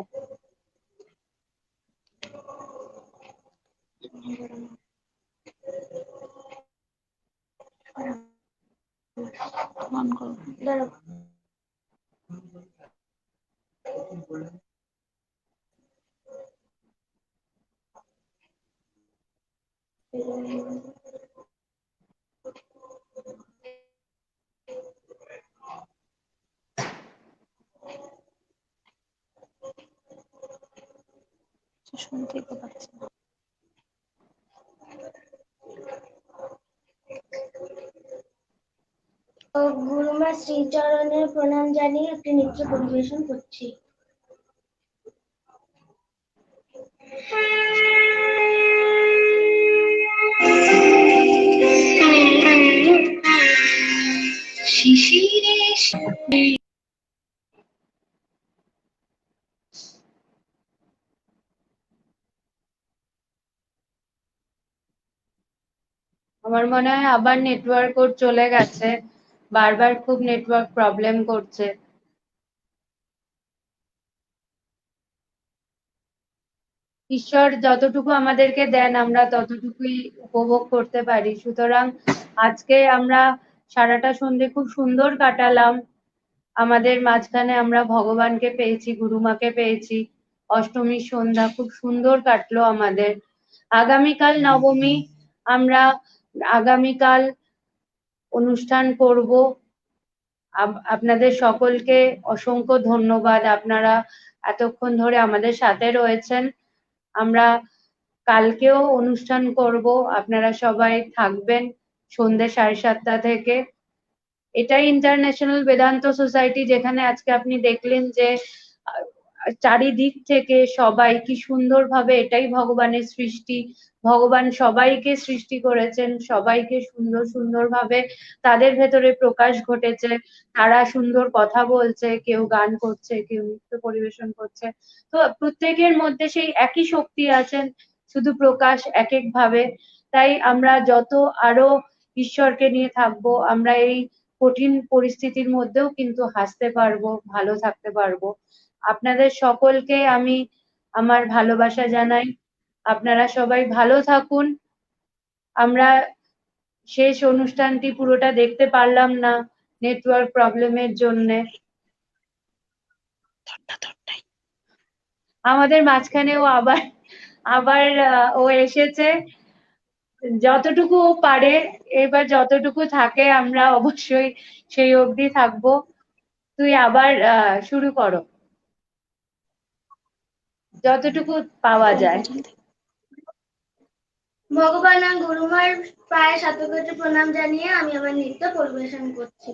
শুনতেই তো পাচ্ছি না। গুরুমার শ্রীচরণে প্রণাম জানিয়ে একটি নৃত্য পরিবেশন করছি। শিশিরে আমার মনে হয় আবার নেটওয়ার্ক ওর চলে গেছে, বারবার খুব নেটওয়ার্ক প্রবলেম করছে। ঈশ্বর যতটুকু আমাদেরকে দেন আমরা ততটুকুই উপভোগ করতে পারি, সুতরাং আজকে আমরা সারাটা সন্ধে খুব সুন্দর কাটালাম। আমাদের মাঝখানে আমরা ভগবানকে পেয়েছি, গুরুমাকে পেয়েছি, অষ্টমীর সন্ধ্যা খুব সুন্দর কাটলো আমাদের। আগামীকাল নবমী, আমরা আগামীকাল অনুষ্ঠান করব। আপনাদের সকলকে অসংখ্য ধন্যবাদ, আপনারা এতক্ষণ ধরে আমাদের সাথে রয়েছেন। আমরা কালকেও অনুষ্ঠান করব, আপনারা সবাই থাকবেন সন্ধ্যে 7:30 থেকে। এটাই ইন্টারন্যাশনাল বেদান্ত সোসাইটি, যেখানে আজকে আপনি দেখলেন যে চারিদিক থেকে সবাই কি সুন্দরভাবে, এটাই ভগবানের সৃষ্টি, ভগবান সবাইকে সৃষ্টি করেছেন, সবাইকে সুন্দর সুন্দর ভাবে তাদের ভেতরে প্রকাশ ঘটেছে, তারা সুন্দর কথা বলছে, কেউ গান করছে, কেউ নৃত্য পরিবেশন করছে। তো প্রত্যেকের মধ্যে সেই একই শক্তি আছেন, শুধু প্রকাশ এক এক ভাবে। তাই আমরা যত আরো ঈশ্বরকে নিয়ে থাকবো, আমরা এই কঠিন পরিস্থিতির মধ্যেও কিন্তু হাসতে পারবো, ভালো থাকতে পারবো। আপনাদের সকলকে আমি আমার ভালোবাসা জানাই। আপনারা সবাই ভালো থাকুন। আমরা শেষ অনুষ্ঠানটি পুরোটা দেখতে পারলাম না নেটওয়ার্ক প্রবলেমের জন্যে। আমাদের মাঝখানেও আবার আবার ও এসেছে, যতটুকু ও পারে, এবার যতটুকু থাকে আমরা অবশ্যই সেই অবধি থাকবো। তুই আবার শুরু করো, যতটুকু পাওয়া যায়। ভগবান আর গুরুমার পায়ে শতকোটি প্রণাম জানিয়ে আমি আমার নৃত্য পরিবেশন করছি।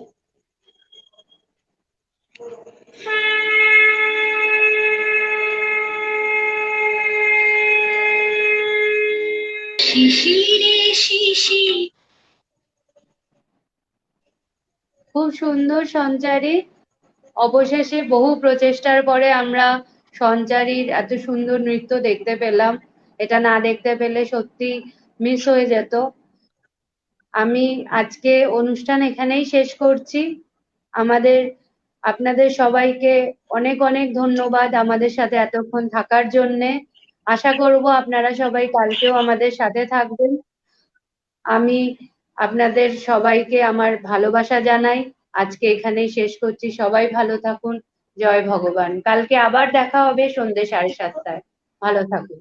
শিশিরে শিশির খুব সুন্দর সঞ্চারী। অবশেষে বহু প্রচেষ্টার পরে আমরা সঞ্চারীর এত সুন্দর নৃত্য দেখতে পেলাম। এটা না দেখতে পেলে সত্যি মিস হয়ে যেত। আমি আজকে অনুষ্ঠান এখানেই শেষ করছি। আপনাদের সবাইকে অনেক অনেক ধন্যবাদ আমাদের সাথে এতক্ষণ থাকার জন্যে। আশা করব আপনারা সবাই কালকেও আমাদের সাথে থাকবেন। আমি আপনাদের সবাইকে আমার ভালোবাসা জানাই। আজকে এখানেই শেষ করছি। সবাই ভালো থাকুন। জয় ভগবান। কালকে আবার দেখা হবে সন্ধ্যে 7:30টায়। ভালো থাকুন।